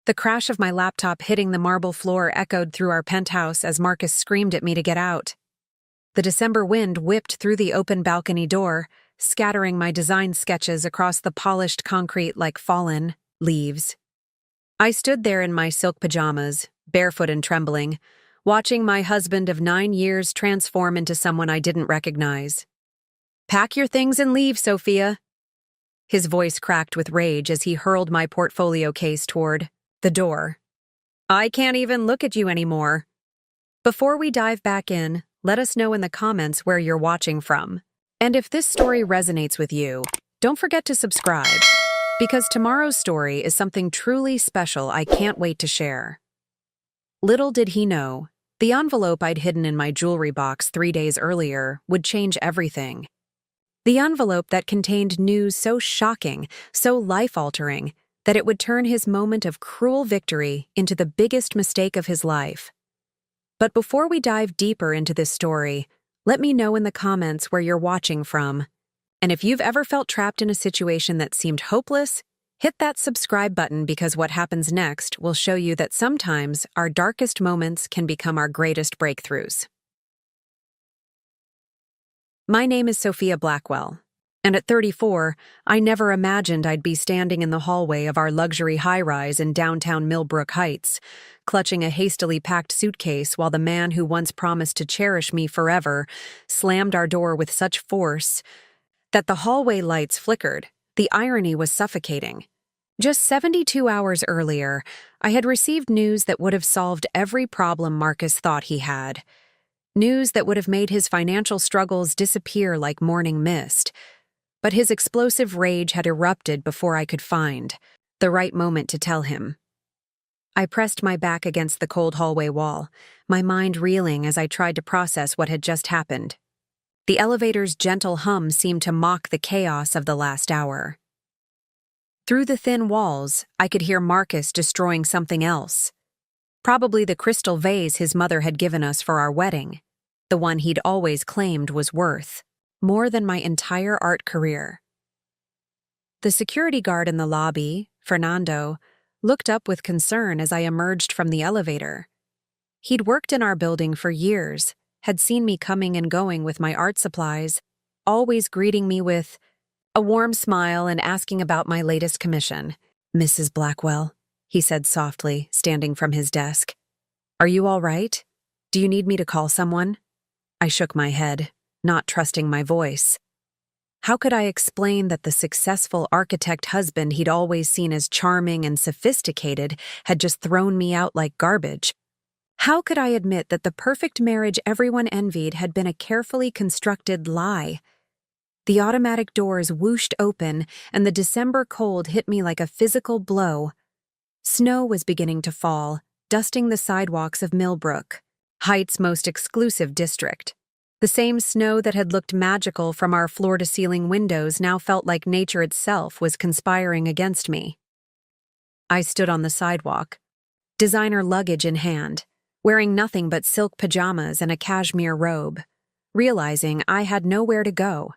The crash of my laptop hitting the marble floor echoed through our penthouse as Marcus screamed at me to get out. The December wind whipped through the open balcony door, scattering my design sketches across the polished concrete like fallen leaves. I stood there in my silk pajamas, barefoot and trembling, watching my husband of 9 years transform into someone I didn't recognize. "Pack your things and leave, Sophia." His voice cracked with rage as he hurled my portfolio case toward the door. "I can't even look at you anymore." Before we dive back in, let us know in the comments where you're watching from. And if this story resonates with you, don't forget to subscribe, because tomorrow's story is something truly special I can't wait to share. Little did he know, the envelope I'd hidden in my jewelry box 3 days earlier would change everything. The envelope that contained news so shocking, so life-altering, that it would turn his moment of cruel victory into the biggest mistake of his life. But before we dive deeper into this story, let me know in the comments where you're watching from. And if you've ever felt trapped in a situation that seemed hopeless, hit that subscribe button, because what happens next will show you that sometimes our darkest moments can become our greatest breakthroughs. My name is Sophia Blackwell, and at 34, I never imagined I'd be standing in the hallway of our luxury high-rise in downtown Millbrook Heights, clutching a hastily packed suitcase while the man who once promised to cherish me forever slammed our door with such force that the hallway lights flickered. The irony was suffocating. Just 72 hours earlier, I had received news that would have solved every problem Marcus thought he had. News that would have made his financial struggles disappear like morning mist. But his explosive rage had erupted before I could find the right moment to tell him. I pressed my back against the cold hallway wall, my mind reeling as I tried to process what had just happened. The elevator's gentle hum seemed to mock the chaos of the last hour. Through the thin walls, I could hear Marcus destroying something else. Probably the crystal vase his mother had given us for our wedding, the one he'd always claimed was worth more than my entire art career. The security guard in the lobby, Fernando, looked up with concern as I emerged from the elevator. He'd worked in our building for years, had seen me coming and going with my art supplies, always greeting me with a warm smile and asking about my latest commission. "Mrs. Blackwell," he said softly, standing from his desk. "Are you all right? Do you need me to call someone?" I shook my head, not trusting my voice. How could I explain that the successful architect husband he'd always seen as charming and sophisticated had just thrown me out like garbage? How could I admit that the perfect marriage everyone envied had been a carefully constructed lie? The automatic doors whooshed open, and the December cold hit me like a physical blow. Snow was beginning to fall, dusting the sidewalks of Millbrook Heights' most exclusive district. The same snow that had looked magical from our floor-to-ceiling windows now felt like nature itself was conspiring against me. I stood on the sidewalk, designer luggage in hand, wearing nothing but silk pajamas and a cashmere robe, realizing I had nowhere to go.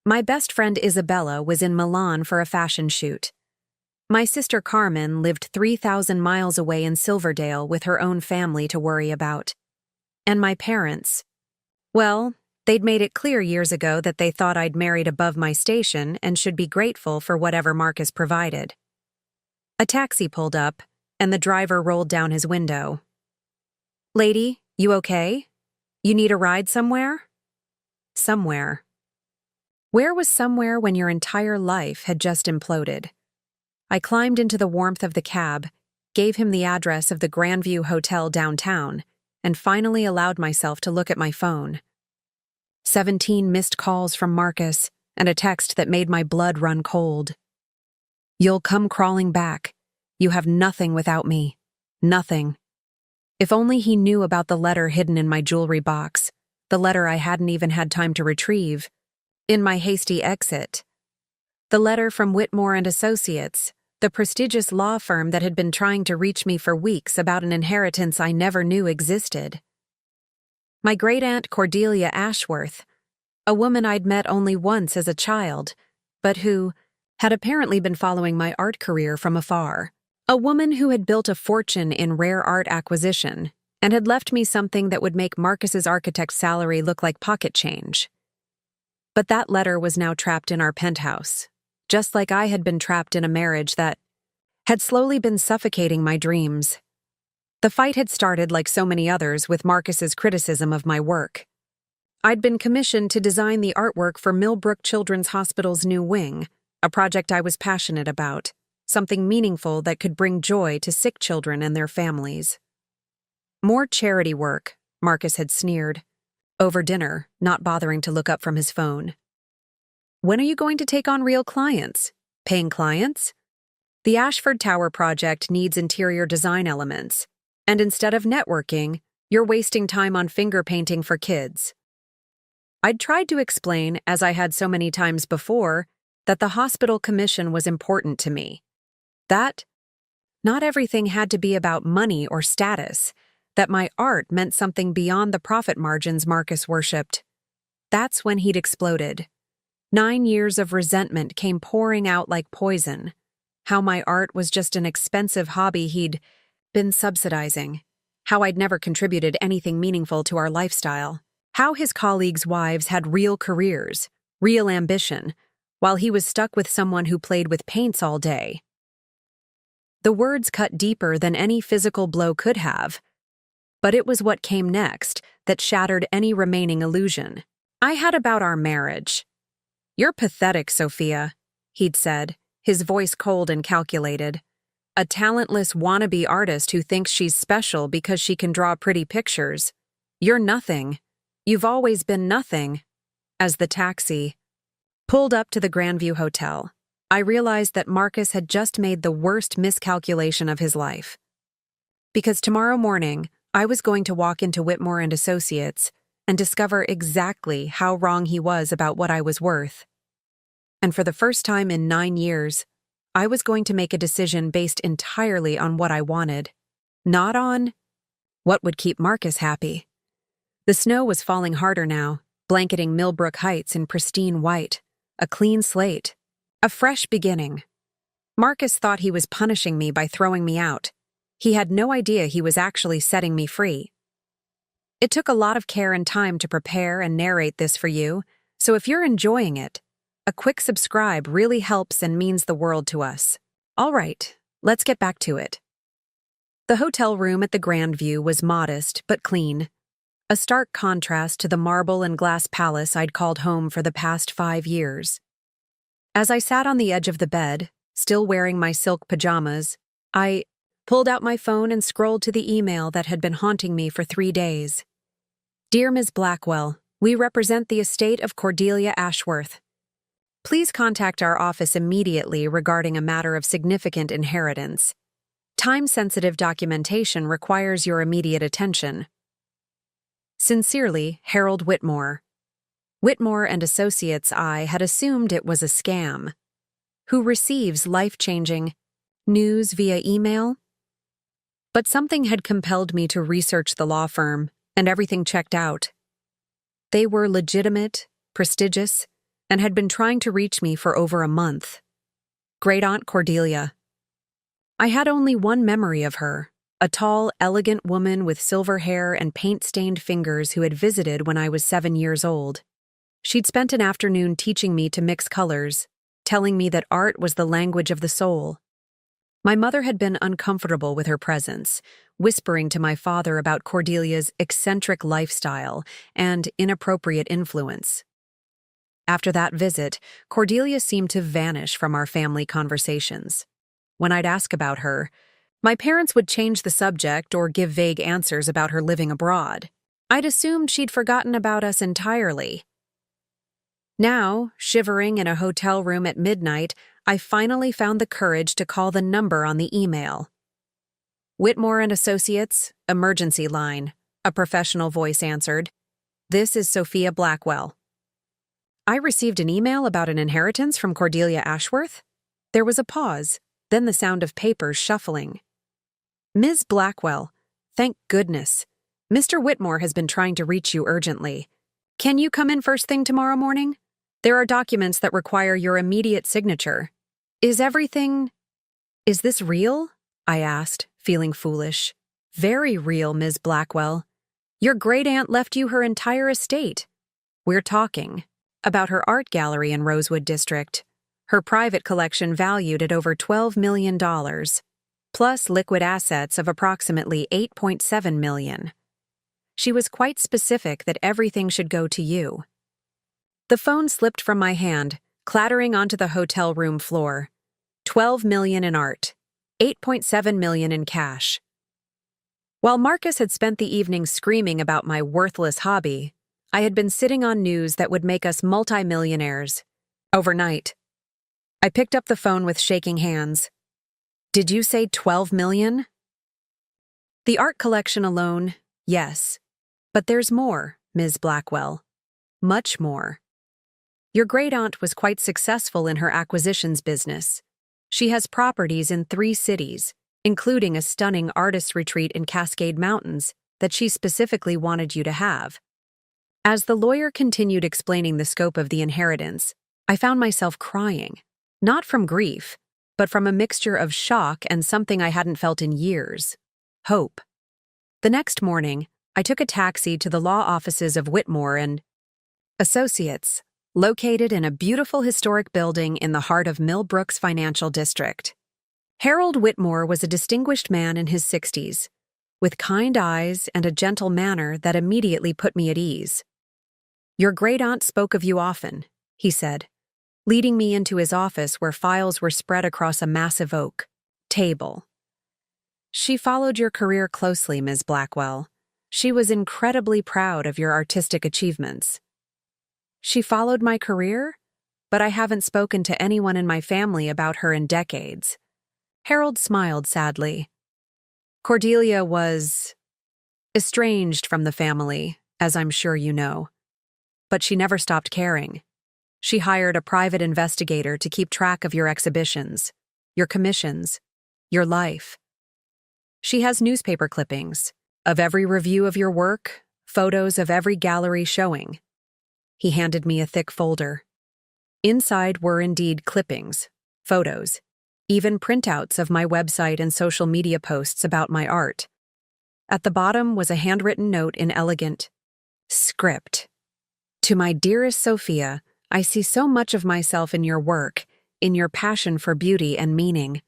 My best friend Isabella was in Milan for a fashion shoot. My sister Carmen lived 3,000 miles away in Silverdale with her own family to worry about. And my parents, well, they'd made it clear years ago that they thought I'd married above my station and should be grateful for whatever Marcus provided. A taxi pulled up, and the driver rolled down his window. "Lady, you okay? You need a ride somewhere?" Somewhere. Where was somewhere when your entire life had just imploded? I climbed into the warmth of the cab, gave him the address of the Grandview Hotel downtown, and finally allowed myself to look at my phone. 17 missed calls from Marcus, and a text that made my blood run cold. "You'll come crawling back. You have nothing without me. Nothing." If only he knew about the letter hidden in my jewelry box, the letter I hadn't even had time to retrieve, in my hasty exit. The letter from Whitmore and Associates, the prestigious law firm that had been trying to reach me for weeks about an inheritance I never knew existed. My great-aunt Cordelia Ashworth, a woman I'd met only once as a child, but who had apparently been following my art career from afar. A woman who had built a fortune in rare art acquisition and had left me something that would make Marcus's architect's salary look like pocket change. But that letter was now trapped in our penthouse, just like I had been trapped in a marriage that had slowly been suffocating my dreams. The fight had started, like so many others, with Marcus's criticism of my work. I'd been commissioned to design the artwork for Millbrook Children's Hospital's new wing, a project I was passionate about, something meaningful that could bring joy to sick children and their families. More charity work, Marcus had sneered. Over dinner, not bothering to look up from his phone. When are you going to take on real clients? Paying clients? The Ashford Tower project needs interior design elements, and instead of networking, you're wasting time on finger painting for kids. I'd tried to explain, as I had so many times before, that the hospital commission was important to me. That not everything had to be about money or status, that my art meant something beyond the profit margins Marcus worshipped. That's when he'd exploded. 9 years of resentment came pouring out like poison. How my art was just an expensive hobby he'd been subsidizing. How I'd never contributed anything meaningful to our lifestyle. How his colleagues' wives had real careers, real ambition, while he was stuck with someone who played with paints all day. The words cut deeper than any physical blow could have, but it was what came next that shattered any remaining illusion. I had about our marriage. "You're pathetic, Sophia," he'd said, his voice cold and calculated. "A talentless wannabe artist who thinks she's special because she can draw pretty pictures. You're nothing. You've always been nothing." As the taxi pulled up to the Grandview Hotel, I realized that Marcus had just made the worst miscalculation of his life. Because tomorrow morning, I was going to walk into Whitmore and Associates and discover exactly how wrong he was about what I was worth. And for the first time in 9 years, I was going to make a decision based entirely on what I wanted, not on what would keep Marcus happy. The snow was falling harder now, blanketing Millbrook Heights in pristine white, a clean slate, a fresh beginning. Marcus thought he was punishing me by throwing me out. He had no idea he was actually setting me free. It took a lot of care and time to prepare and narrate this for you, so if you're enjoying it, a quick subscribe really helps and means the world to us. All right, let's get back to it. The hotel room at the Grandview was modest but clean, a stark contrast to the marble and glass palace I'd called home for the past 5 years. As I sat on the edge of the bed, still wearing my silk pajamas, I pulled out my phone and scrolled to the email that had been haunting me for 3 days. "Dear Ms. Blackwell, we represent the estate of Cordelia Ashworth. Please contact our office immediately regarding a matter of significant inheritance. Time-sensitive documentation requires your immediate attention. Sincerely, Harold Whitmore." Whitmore and Associates I had assumed it was a scam. Who receives life-changing news via email? But something had compelled me to research the law firm, and everything checked out. They were legitimate, prestigious, and had been trying to reach me for over a month. Great-aunt Cordelia. I had only one memory of her, a tall, elegant woman with silver hair and paint-stained fingers who had visited when I was 7 years old. She'd spent an afternoon teaching me to mix colors, telling me that art was the language of the soul. My mother had been uncomfortable with her presence, whispering to my father about Cordelia's eccentric lifestyle and inappropriate influence. After that visit, Cordelia seemed to vanish from our family conversations. When I'd ask about her, my parents would change the subject or give vague answers about her living abroad. I'd assumed she'd forgotten about us entirely. Now, shivering in a hotel room at midnight, I finally found the courage to call the number on the email. "Whitmore and Associates, emergency line," a professional voice answered. "This is Sophia Blackwell." I received an email about an inheritance from Cordelia Ashworth. There was a pause, then the sound of papers shuffling. "Ms. Blackwell, thank goodness. Mr. Whitmore has been trying to reach you urgently. Can you come in first thing tomorrow morning? There are documents that require your immediate signature. Is this real?" I asked, feeling foolish. Very real, Ms. Blackwell. Your great-aunt left you her entire estate. We're talking about her art gallery in Rosewood District, her private collection valued at over $12 million, plus liquid assets of approximately $8.7 million. She was quite specific that everything should go to you. The phone slipped from my hand, clattering onto the hotel room floor. $12 million in art, $8.7 million in cash. While Marcus had spent the evening screaming about my worthless hobby, I had been sitting on news that would make us multimillionaires. Overnight. I picked up the phone with shaking hands. Did you say $12 million? The art collection alone, yes. But there's more, Ms. Blackwell. Much more. Your great-aunt was quite successful in her acquisitions business. She has properties in 3 cities, including a stunning artist retreat in Cascade Mountains that she specifically wanted you to have. As the lawyer continued explaining the scope of the inheritance, I found myself crying, not from grief, but from a mixture of shock and something I hadn't felt in years: hope. The next morning, I took a taxi to the law offices of Whitmore and Associates, located in a beautiful historic building in the heart of Millbrook's financial district. Harold Whitmore was a distinguished man in his 60s, with kind eyes and a gentle manner that immediately put me at ease. Your great-aunt spoke of you often, he said, leading me into his office where files were spread across a massive oak table. She followed your career closely, Ms. Blackwell. She was incredibly proud of your artistic achievements. She followed my career? But I haven't spoken to anyone in my family about her in decades. Harold smiled sadly. Cordelia was estranged from the family, as I'm sure you know. But she never stopped caring. She hired a private investigator to keep track of your exhibitions, your commissions, your life. She has newspaper clippings of every review of your work, photos of every gallery showing. He handed me a thick folder. Inside were indeed clippings, photos, even printouts of my website and social media posts about my art. At the bottom was a handwritten note in elegant script. To my dearest Sophia, I see so much of myself in your work, in your passion for beauty and meaning.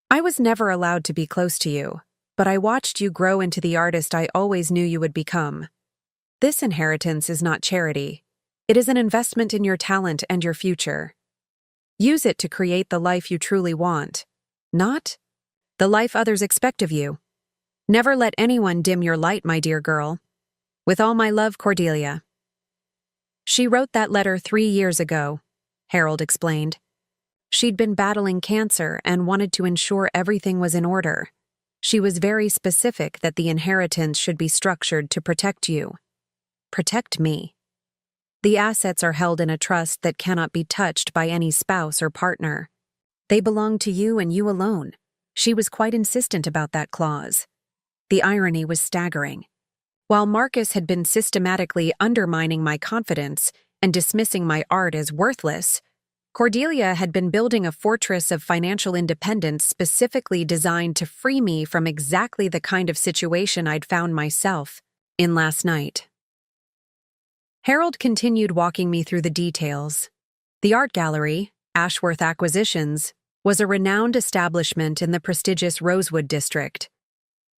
I was never allowed to be close to you, but I watched you grow into the artist I always knew you would become. This inheritance is not charity. It is an investment in your talent and your future. Use it to create the life you truly want, not the life others expect of you. Never let anyone dim your light, my dear girl. With all my love, Cordelia. She wrote that letter 3 years ago, Harold explained. She'd been battling cancer and wanted to ensure everything was in order. She was very specific that the inheritance should be structured to protect you. Protect me. The assets are held in a trust that cannot be touched by any spouse or partner. They belong to you and you alone. She was quite insistent about that clause. The irony was staggering. While Marcus had been systematically undermining my confidence and dismissing my art as worthless, Cordelia had been building a fortress of financial independence specifically designed to free me from exactly the kind of situation I'd found myself in last night. Harold continued walking me through the details. The art gallery, Ashworth Acquisitions, was a renowned establishment in the prestigious Rosewood district.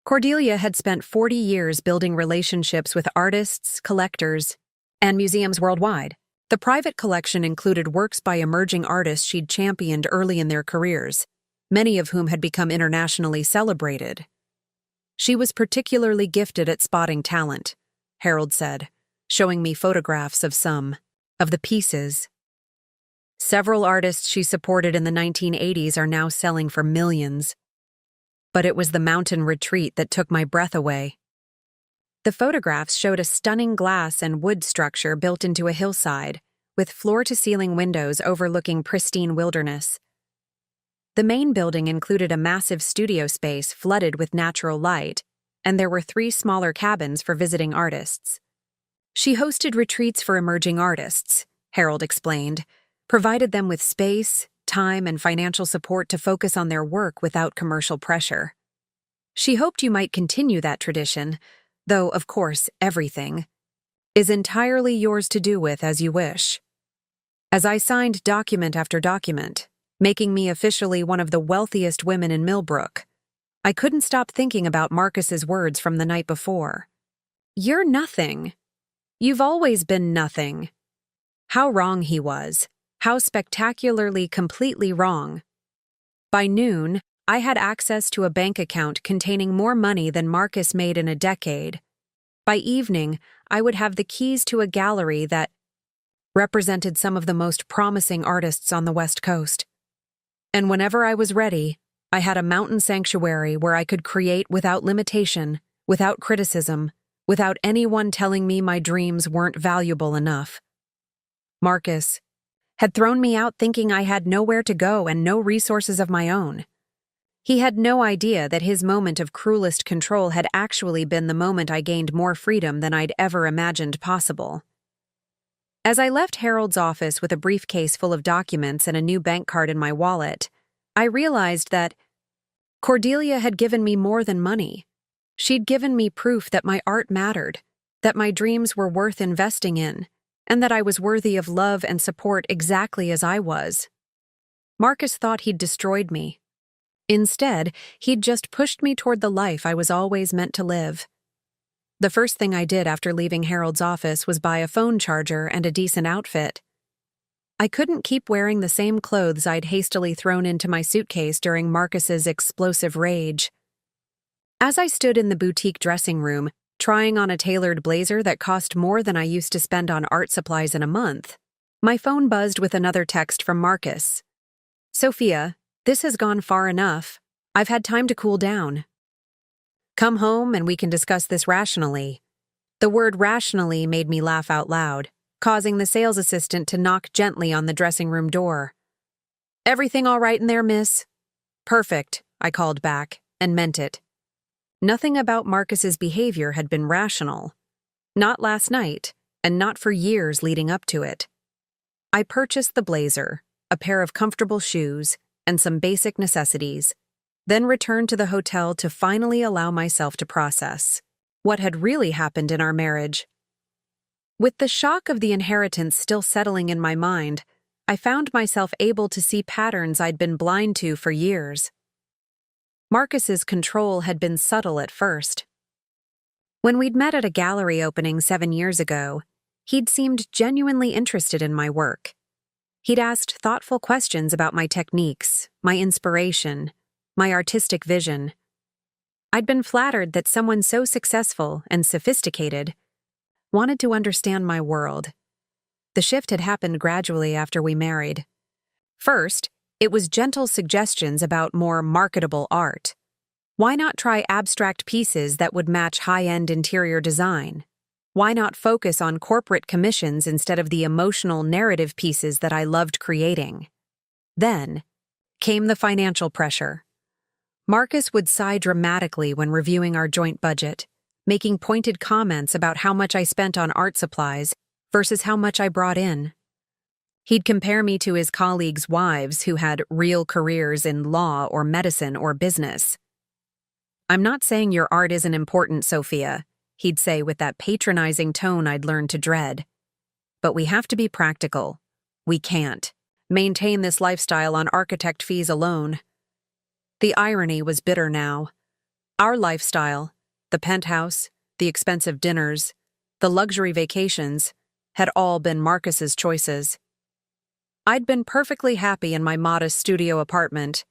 Cordelia had spent 40 years building relationships with artists, collectors, and museums worldwide. The private collection included works by emerging artists she'd championed early in their careers, many of whom had become internationally celebrated. She was particularly gifted at spotting talent, Harold said, showing me photographs of some of the pieces. Several artists she supported in the 1980s are now selling for millions. But it was the mountain retreat that took my breath away. The photographs showed a stunning glass and wood structure built into a hillside, with floor-to-ceiling windows overlooking pristine wilderness. The main building included a massive studio space flooded with natural light, and there were 3 smaller cabins for visiting artists. She hosted retreats for emerging artists, Harold explained, provided them with space, time and financial support to focus on their work without commercial pressure. She hoped you might continue that tradition, though, of course, everything is entirely yours to do with as you wish. As I signed document after document, making me officially one of the wealthiest women in Millbrook, I couldn't stop thinking about Marcus's words from the night before. "You're nothing. You've always been nothing." How wrong he was. How spectacularly, completely wrong. By noon, I had access to a bank account containing more money than Marcus made in a decade. By evening, I would have the keys to a gallery that represented some of the most promising artists on the West Coast. And whenever I was ready, I had a mountain sanctuary where I could create without limitation, without criticism, without anyone telling me my dreams weren't valuable enough. Marcus had thrown me out thinking I had nowhere to go and no resources of my own. He had no idea that his moment of cruelest control had actually been the moment I gained more freedom than I'd ever imagined possible. As I left Harold's office with a briefcase full of documents and a new bank card in my wallet, I realized that Cordelia had given me more than money. She'd given me proof that my art mattered, that my dreams were worth investing in, and that I was worthy of love and support exactly as I was. Marcus thought he'd destroyed me. Instead, he'd just pushed me toward the life I was always meant to live. The first thing I did after leaving Harold's office was buy a phone charger and a decent outfit. I couldn't keep wearing the same clothes I'd hastily thrown into my suitcase during Marcus's explosive rage. As I stood in the boutique dressing room, trying on a tailored blazer that cost more than I used to spend on art supplies in a month, my phone buzzed with another text from Marcus. "Sophia, this has gone far enough. I've had time to cool down. Come home and we can discuss this rationally." The word rationally made me laugh out loud, causing the sales assistant to knock gently on the dressing room door. "Everything all right in there, miss?" "Perfect," I called back, and meant it. Nothing about Marcus's behavior had been rational. Not last night, and not for years leading up to it. I purchased the blazer, a pair of comfortable shoes, and some basic necessities, then returned to the hotel to finally allow myself to process what had really happened in our marriage. With the shock of the inheritance still settling in my mind, I found myself able to see patterns I'd been blind to for years. Marcus's control had been subtle at first. When we'd met at a gallery opening 7 years ago, he'd seemed genuinely interested in my work. He'd asked thoughtful questions about my techniques, my inspiration, my artistic vision. I'd been flattered that someone so successful and sophisticated wanted to understand my world. The shift had happened gradually after we married. First, it was gentle suggestions about more marketable art. Why not try abstract pieces that would match high-end interior design? Why not focus on corporate commissions instead of the emotional narrative pieces that I loved creating? Then came the financial pressure. Marcus would sigh dramatically when reviewing our joint budget, making pointed comments about how much I spent on art supplies versus how much I brought in. He'd compare me to his colleagues' wives who had real careers in law or medicine or business. "I'm not saying your art isn't important, Sophia," he'd say with that patronizing tone I'd learned to dread. "But we have to be practical. We can't maintain this lifestyle on architect fees alone." The irony was bitter now. Our lifestyle, the penthouse, the expensive dinners, the luxury vacations, had all been Marcus's choices. I'd been perfectly happy in my modest studio apartment,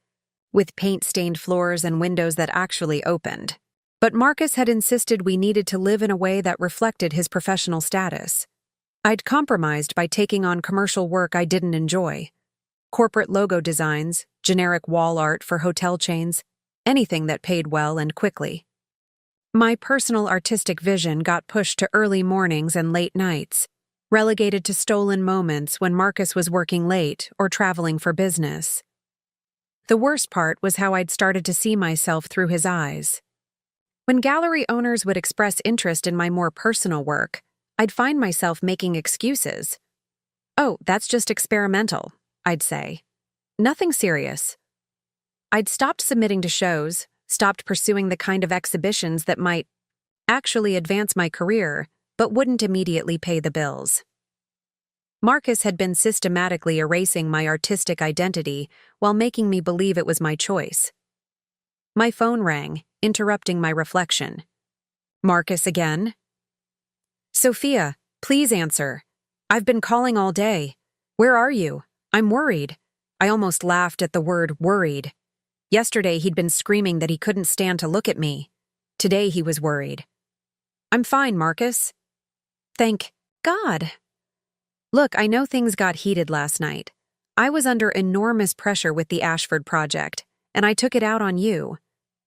with paint-stained floors and windows that actually opened. But Marcus had insisted we needed to live in a way that reflected his professional status. I'd compromised by taking on commercial work I didn't enjoy. Corporate logo designs, generic wall art for hotel chains, anything that paid well and quickly. My personal artistic vision got pushed to early mornings and late nights, relegated to stolen moments when Marcus was working late or traveling for business. The worst part was how I'd started to see myself through his eyes. When gallery owners would express interest in my more personal work, I'd find myself making excuses. "Oh, that's just experimental," I'd say. Nothing serious. I'd stopped submitting to shows, stopped pursuing the kind of exhibitions that might actually advance my career, but wouldn't immediately pay the bills. Marcus had been systematically erasing my artistic identity while making me believe it was my choice. My phone rang, interrupting my reflection. Marcus again? Sophia, please answer. I've been calling all day. Where are you? I'm worried. I almost laughed at the word worried. Yesterday he'd been screaming that he couldn't stand to look at me. Today he was worried. I'm fine, Marcus. Thank God. Look, I know things got heated last night. I was under enormous pressure with the Ashford project, and I took it out on you.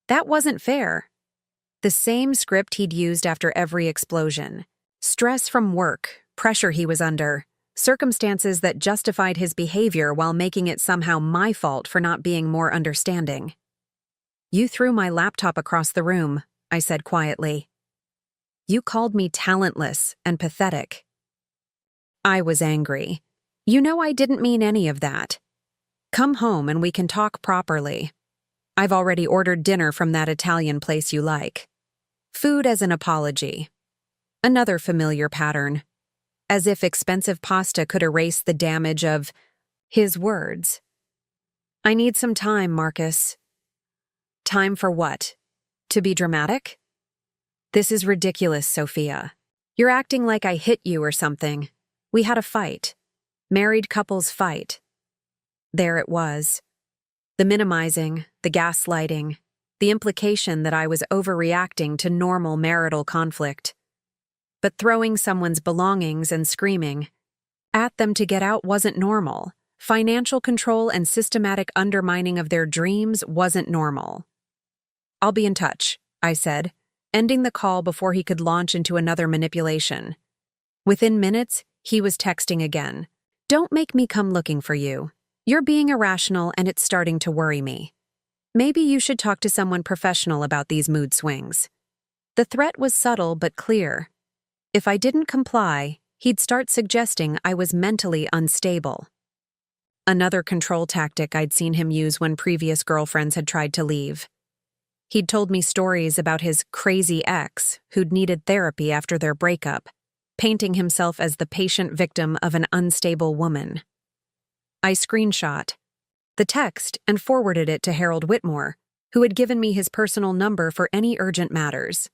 That wasn't fair. The same script he'd used after every explosion. Stress from work, pressure he was under, circumstances that justified his behavior while making it somehow my fault for not being more understanding. You threw my laptop across the room, I said quietly. You called me talentless and pathetic. I was angry. You know I didn't mean any of that. Come home and we can talk properly. I've already ordered dinner from that Italian place you like. Food as an apology. Another familiar pattern. As if expensive pasta could erase the damage of his words. I need some time, Marcus. Time for what? To be dramatic? This is ridiculous, Sophia. You're acting like I hit you or something. We had a fight. Married couples fight. There it was. The minimizing, the gaslighting, the implication that I was overreacting to normal marital conflict. But throwing someone's belongings and screaming at them to get out wasn't normal. Financial control and systematic undermining of their dreams wasn't normal. I'll be in touch, I said, ending the call before he could launch into another manipulation. Within minutes, he was texting again. Don't make me come looking for you. You're being irrational and it's starting to worry me. Maybe you should talk to someone professional about these mood swings. The threat was subtle but clear. If I didn't comply, he'd start suggesting I was mentally unstable. Another control tactic I'd seen him use when previous girlfriends had tried to leave. He'd told me stories about his crazy ex who'd needed therapy after their breakup, painting himself as the patient victim of an unstable woman. I screenshot the text and forwarded it to Harold Whitmore, who had given me his personal number for any urgent matters.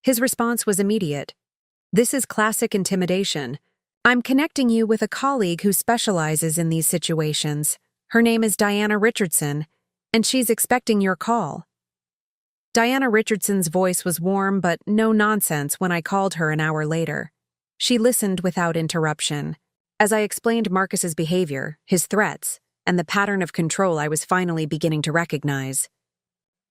His response was immediate. This is classic intimidation. I'm connecting you with a colleague who specializes in these situations. Her name is Diana Richardson, and she's expecting your call. Diana Richardson's voice was warm but no nonsense when I called her an hour later. She listened without interruption. As I explained Marcus's behavior, his threats, and the pattern of control I was finally beginning to recognize.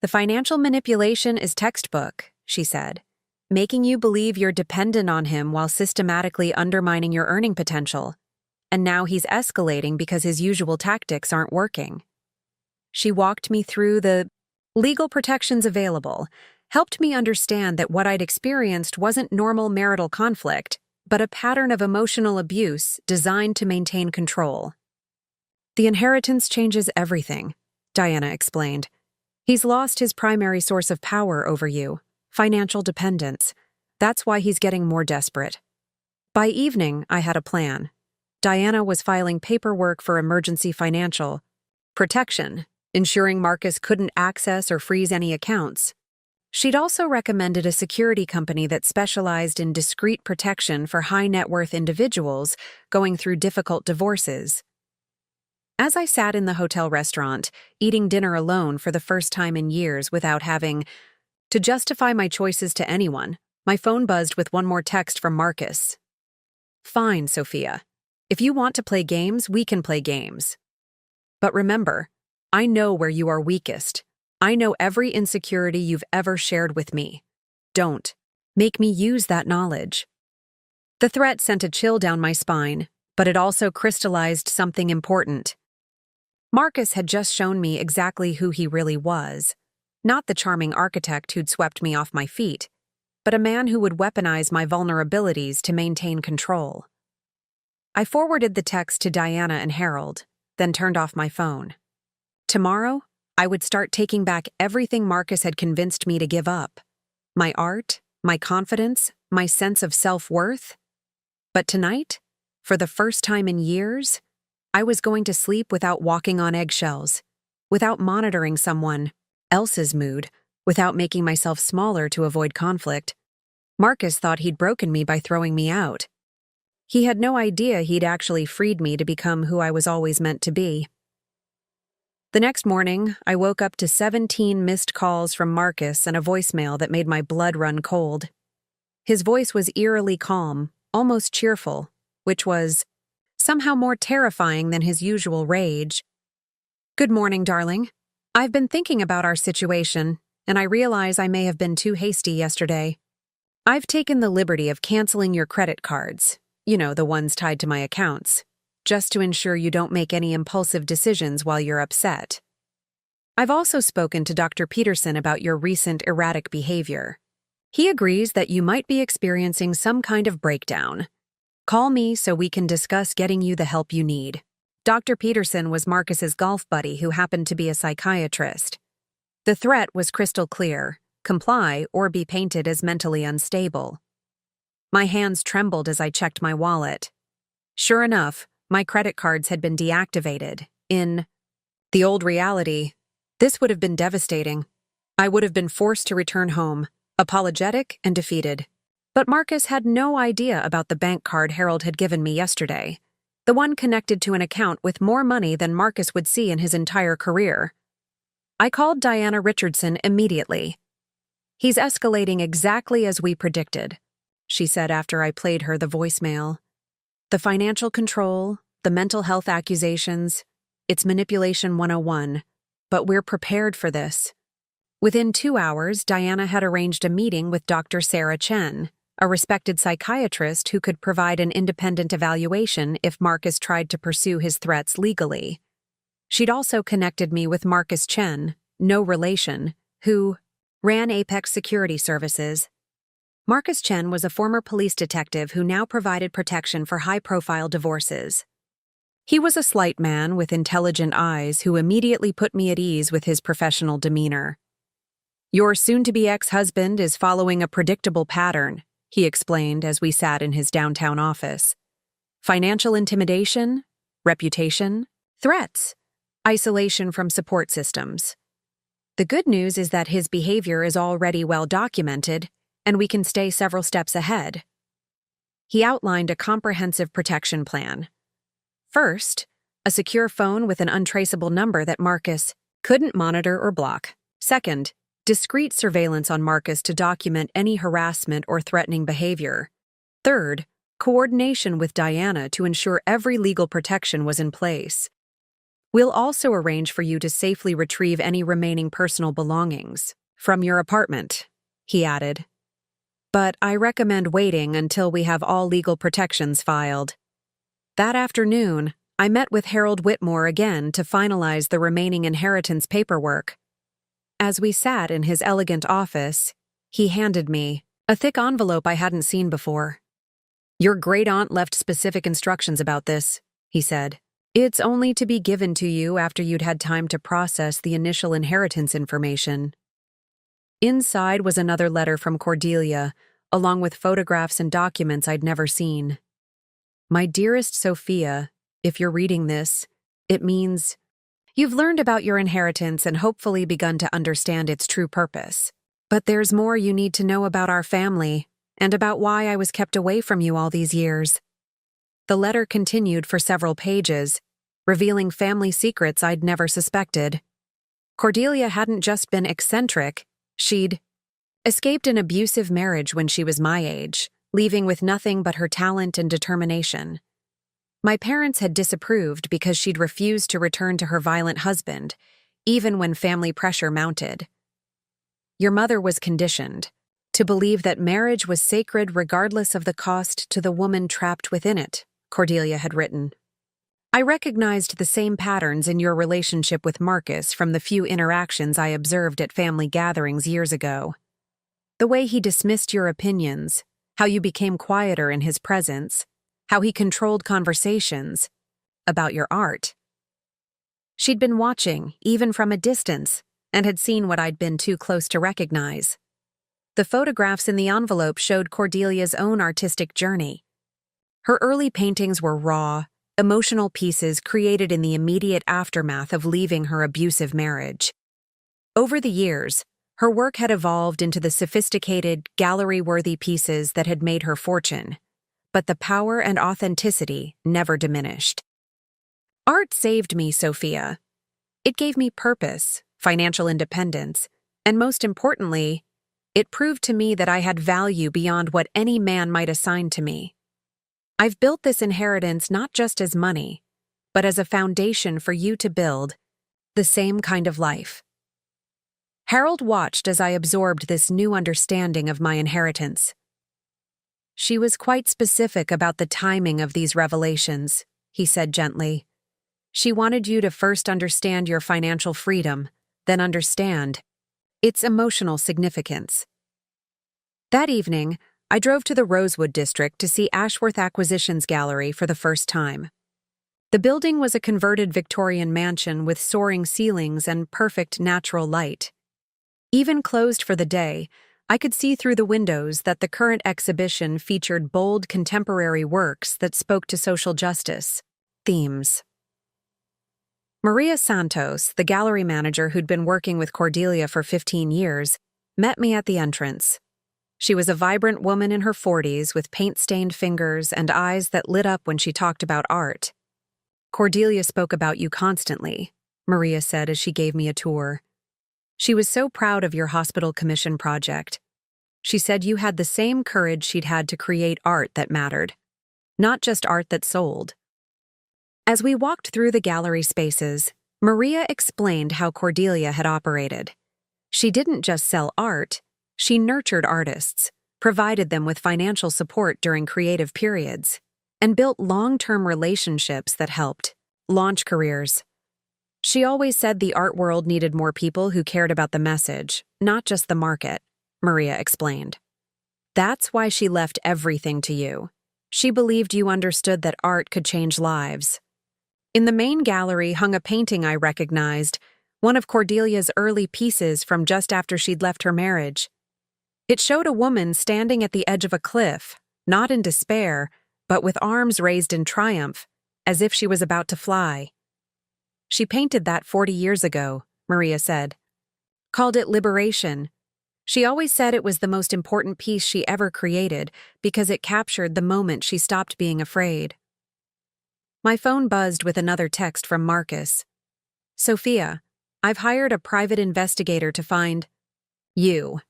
The financial manipulation is textbook, she said, making you believe you're dependent on him while systematically undermining your earning potential. And now he's escalating because his usual tactics aren't working. She walked me through the legal protections available, helped me understand that what I'd experienced wasn't normal marital conflict, but a pattern of emotional abuse designed to maintain control. The inheritance changes everything, Diana explained. He's lost his primary source of power over you, financial dependence. That's why he's getting more desperate. By evening, I had a plan. Diana was filing paperwork for emergency financial protection, ensuring Marcus couldn't access or freeze any accounts. She'd also recommended a security company that specialized in discreet protection for high-net-worth individuals going through difficult divorces. As I sat in the hotel restaurant, eating dinner alone for the first time in years without having to justify my choices to anyone, my phone buzzed with one more text from Marcus. Fine, Sophia. If you want to play games, we can play games. But remember, I know where you are weakest. I know every insecurity you've ever shared with me. Don't make me use that knowledge. The threat sent a chill down my spine, but it also crystallized something important. Marcus had just shown me exactly who he really was. Not the charming architect who'd swept me off my feet, but a man who would weaponize my vulnerabilities to maintain control. I forwarded the text to Diana and Harold. then turned off my phone. Tomorrow, I would start taking back everything Marcus had convinced me to give up. My art, my confidence, my sense of self-worth. But tonight, for the first time in years, I was going to sleep without walking on eggshells, without monitoring someone else's mood, without making myself smaller to avoid conflict. Marcus thought he'd broken me by throwing me out. He had no idea he'd actually freed me to become who I was always meant to be. The next morning, I woke up to 17 missed calls from Marcus and a voicemail that made my blood run cold. His voice was eerily calm, almost cheerful, which was somehow more terrifying than his usual rage. "Good morning, darling. I've been thinking about our situation, and I realize I may have been too hasty yesterday. I've taken the liberty of canceling your credit cards, the ones tied to my accounts, just to ensure you don't make any impulsive decisions while you're upset. I've also spoken to Dr. Peterson about your recent erratic behavior. He agrees that you might be experiencing some kind of breakdown. Call me so we can discuss getting you the help you need." Dr. Peterson was Marcus's golf buddy who happened to be a psychiatrist. The threat was crystal clear: comply or be painted as mentally unstable. My hands trembled as I checked my wallet. Sure enough, my credit cards had been deactivated. In the old reality, this would have been devastating. I would have been forced to return home, apologetic and defeated. But Marcus had no idea about the bank card Harold had given me yesterday, the one connected to an account with more money than Marcus would see in his entire career. I called Diana Richardson immediately. "He's escalating exactly as we predicted," she said after I played her the voicemail. "The financial control, the mental health accusations, it's manipulation 101, but we're prepared for this." Within 2 hours, Diana had arranged a meeting with Dr. Sarah Chen, a respected psychiatrist who could provide an independent evaluation if Marcus tried to pursue his threats legally. She'd also connected me with Marcus Chen, no relation, who ran Apex Security Services. Marcus Chen was a former police detective who now provided protection for high-profile divorces. He was a slight man with intelligent eyes who immediately put me at ease with his professional demeanor. "Your soon-to-be ex-husband is following a predictable pattern," he explained as we sat in his downtown office. "Financial intimidation, reputation, threats, isolation from support systems. The good news is that his behavior is already well documented, and we can stay several steps ahead." He outlined a comprehensive protection plan. First, a secure phone with an untraceable number that Marcus couldn't monitor or block. Second, discreet surveillance on Marcus to document any harassment or threatening behavior. Third, coordination with Diana to ensure every legal protection was in place. "We'll also arrange for you to safely retrieve any remaining personal belongings from your apartment," he added. "But I recommend waiting until we have all legal protections filed." That afternoon, I met with Harold Whitmore again to finalize the remaining inheritance paperwork. As we sat in his elegant office, he handed me a thick envelope I hadn't seen before. "Your great-aunt left specific instructions about this," he said. "It's only to be given to you after you'd had time to process the initial inheritance information." Inside was another letter from Cordelia, along with photographs and documents I'd never seen. "My dearest Sophia, if you're reading this, it means you've learned about your inheritance and hopefully begun to understand its true purpose. But there's more you need to know about our family and about why I was kept away from you all these years." The letter continued for several pages, revealing family secrets I'd never suspected. Cordelia hadn't just been eccentric, she'd escaped an abusive marriage when she was my age, leaving with nothing but her talent and determination. My parents had disapproved because she'd refused to return to her violent husband, even when family pressure mounted. "Your mother was conditioned to believe that marriage was sacred regardless of the cost to the woman trapped within it," Cordelia had written. "I recognized the same patterns in your relationship with Marcus from the few interactions I observed at family gatherings years ago. The way he dismissed your opinions, how you became quieter in his presence, how he controlled conversations about your art. She'd been watching, even from a distance, and had seen what I'd been too close to recognize. The photographs in the envelope showed Cordelia's own artistic journey. Her early paintings were raw, emotional pieces created in the immediate aftermath of leaving her abusive marriage. Over the years, her work had evolved into the sophisticated, gallery-worthy pieces that had made her fortune, but the power and authenticity never diminished. Art saved me, Sophia. It gave me purpose, financial independence, and most importantly, it proved to me that I had value beyond what any man might assign to me. I've built this inheritance not just as money, but as a foundation for you to build the same kind of life. Harold watched as I absorbed this new understanding of my inheritance. She was quite specific about the timing of these revelations, he said gently. She wanted you to first understand your financial freedom, then understand its emotional significance. That evening, I drove to the Rosewood district to see Ashworth Acquisitions Gallery for the first time. The building was a converted Victorian mansion with soaring ceilings and perfect natural light. Even closed for the day, I could see through the windows that the current exhibition featured bold contemporary works that spoke to social justice themes. Maria Santos, the gallery manager who'd been working with Cordelia for 15 years, met me at the entrance. She was a vibrant woman in her 40s with paint-stained fingers and eyes that lit up when she talked about art. Cordelia spoke about you constantly, Maria said as she gave me a tour. She was so proud of your hospital commission project. She said you had the same courage she'd had to create art that mattered, not just art that sold. As we walked through the gallery spaces, Maria explained how Cordelia had operated. She didn't just sell art, she nurtured artists, provided them with financial support during creative periods, and built long-term relationships that helped launch careers. She always said the art world needed more people who cared about the message, not just the market, Maria explained. That's why she left everything to you. She believed you understood that art could change lives. In the main gallery hung a painting I recognized, one of Cordelia's early pieces from just after she'd left her marriage. It showed a woman standing at the edge of a cliff, not in despair, but with arms raised in triumph, as if she was about to fly. She painted that 40 years ago, Maria said. Called it Liberation. She always said it was the most important piece she ever created because it captured the moment she stopped being afraid. My phone buzzed with another text from Marcus. Sophia, I've hired a private investigator to find you.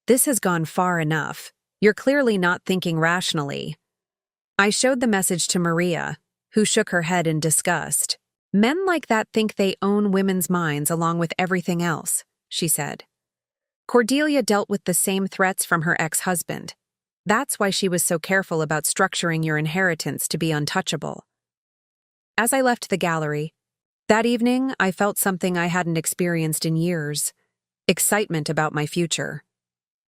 This has gone far enough. You're clearly not thinking rationally. I showed the message to Maria, who shook her head in disgust. Men like that think they own women's minds along with everything else, she said. Cordelia dealt with the same threats from her ex-husband. That's why she was so careful about structuring your inheritance to be untouchable. As I left the gallery, that evening I felt something I hadn't experienced in years. Excitement about my future.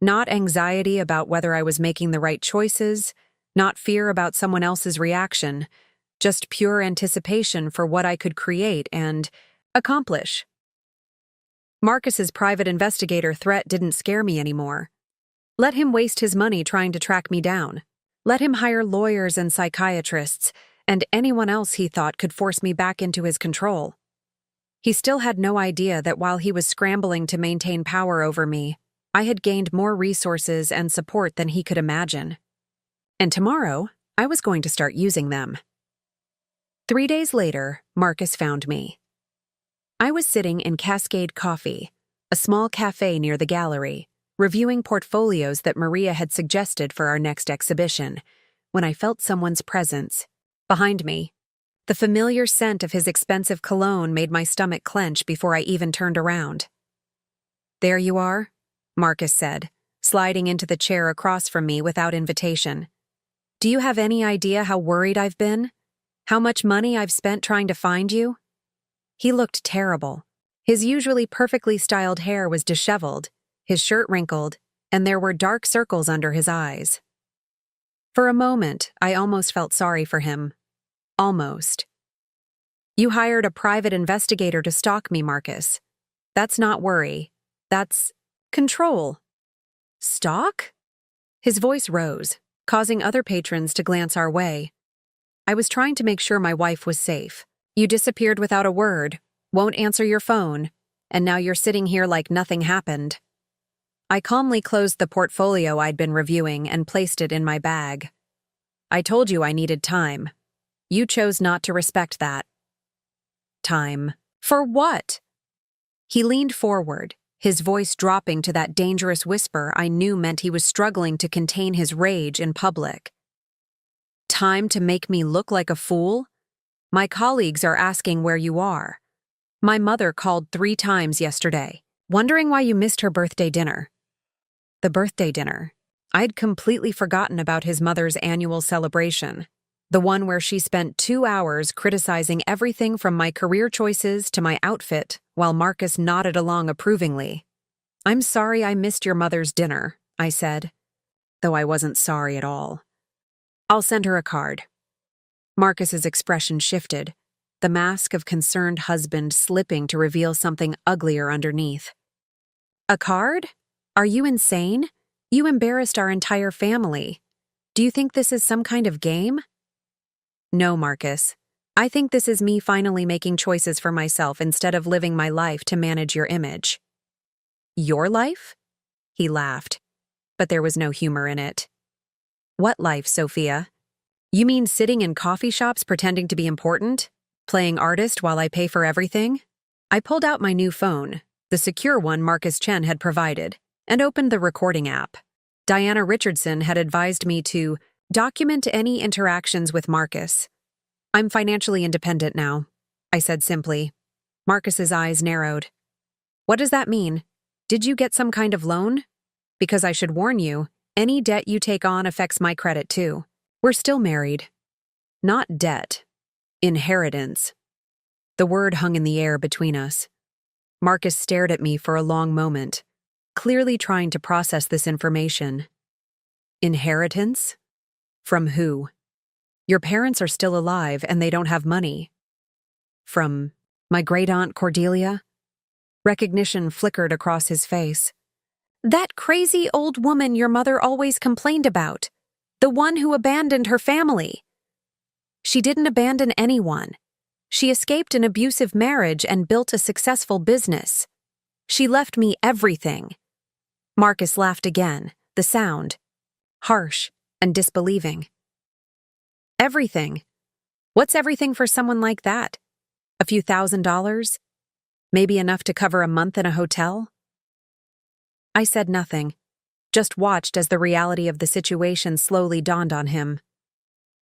Not anxiety about whether I was making the right choices, not fear about someone else's reaction, just pure anticipation for what I could create and accomplish. Marcus's private investigator threat didn't scare me anymore. Let him waste his money trying to track me down. Let him hire lawyers and psychiatrists and anyone else he thought could force me back into his control. He still had no idea that while he was scrambling to maintain power over me, I had gained more resources and support than he could imagine. And tomorrow, I was going to start using them. 3 days later, Marcus found me. I was sitting in Cascade Coffee, a small cafe near the gallery, reviewing portfolios that Maria had suggested for our next exhibition, when I felt someone's presence. Behind me, the familiar scent of his expensive cologne made my stomach clench before I even turned around. There you are, Marcus said, sliding into the chair across from me without invitation. Do you have any idea how worried I've been? How much money I've spent trying to find you? He looked terrible. His usually perfectly styled hair was disheveled, his shirt wrinkled, and there were dark circles under his eyes. For a moment, I almost felt sorry for him. Almost. You hired a private investigator to stalk me, Marcus. That's not worry. That's control. Stalk? His voice rose, causing other patrons to glance our way. I was trying to make sure my wife was safe. You disappeared without a word, won't answer your phone, and now you're sitting here like nothing happened. I calmly closed the portfolio I'd been reviewing and placed it in my bag. I told you I needed time. You chose not to respect that. Time. For what? He leaned forward, his voice dropping to that dangerous whisper I knew meant he was struggling to contain his rage in public. Time to make me look like a fool? My colleagues are asking where you are. My mother called 3 times yesterday, wondering why you missed her birthday dinner. The birthday dinner. I'd completely forgotten about his mother's annual celebration, the one where she spent 2 hours criticizing everything from my career choices to my outfit, while Marcus nodded along approvingly. I'm sorry I missed your mother's dinner, I said, though I wasn't sorry at all. I'll send her a card. Marcus's expression shifted, the mask of concerned husband slipping to reveal something uglier underneath. A card? Are you insane? You embarrassed our entire family. Do you think this is some kind of game? No, Marcus. I think this is me finally making choices for myself instead of living my life to manage your image. Your life? He laughed, but there was no humor in it. What life, Sophia? You mean sitting in coffee shops pretending to be important? Playing artist while I pay for everything? I pulled out my new phone, the secure one Marcus Chen had provided, and opened the recording app. Diana Richardson had advised me to document any interactions with Marcus. I'm financially independent now, I said simply. Marcus's eyes narrowed. What does that mean? Did you get some kind of loan? Because I should warn you, any debt you take on affects my credit too. We're still married. Not debt. Inheritance. The word hung in the air between us. Marcus stared at me for a long moment, clearly trying to process this information. Inheritance? From who? Your parents are still alive and they don't have money. From my great-aunt Cordelia? Recognition flickered across his face. That crazy old woman your mother always complained about. The one who abandoned her family. She didn't abandon anyone. She escaped an abusive marriage and built a successful business. She left me everything. Marcus laughed again, the sound harsh and disbelieving. Everything? What's everything for someone like that? A few $1,000s? Maybe enough to cover a month in a hotel? I said nothing, just watched as the reality of the situation slowly dawned on him.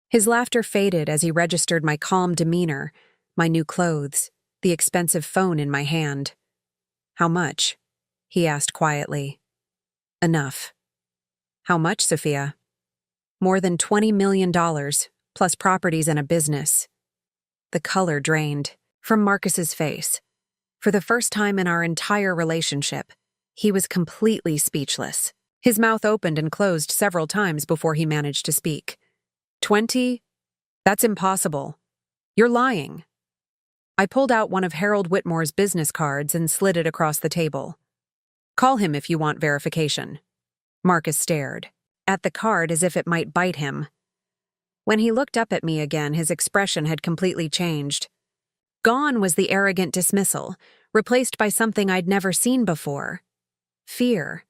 His laughter faded as he registered my calm demeanor, my new clothes, the expensive phone in my hand. How much? He asked quietly. Enough. How much, Sophia? More than $20 million, plus properties and a business. The color drained from Marcus's face. For the first time in our entire relationship, he was completely speechless. His mouth opened and closed several times before he managed to speak. 20? That's impossible. You're lying. I pulled out one of Harold Whitmore's business cards and slid it across the table. Call him if you want verification. Marcus stared at the card as if it might bite him. When he looked up at me again, his expression had completely changed. Gone was the arrogant dismissal, replaced by something I'd never seen before. Fear.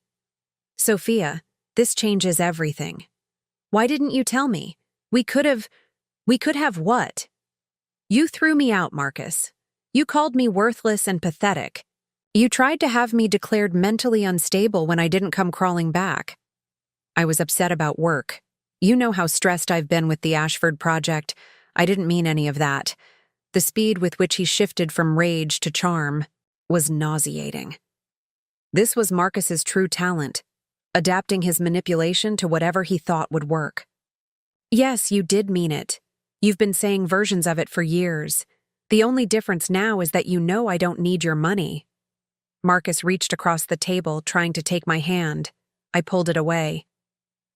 Sophia, this changes everything. Why didn't you tell me? We could have what? You threw me out, Marcus. You called me worthless and pathetic. You tried to have me declared mentally unstable when I didn't come crawling back. I was upset about work. You know how stressed I've been with the Ashford project. I didn't mean any of that. The speed with which he shifted from rage to charm was nauseating. This was Marcus's true talent, adapting his manipulation to whatever he thought would work. Yes, you did mean it. You've been saying versions of it for years. The only difference now is that you know I don't need your money. Marcus reached across the table, trying to take my hand. I pulled it away.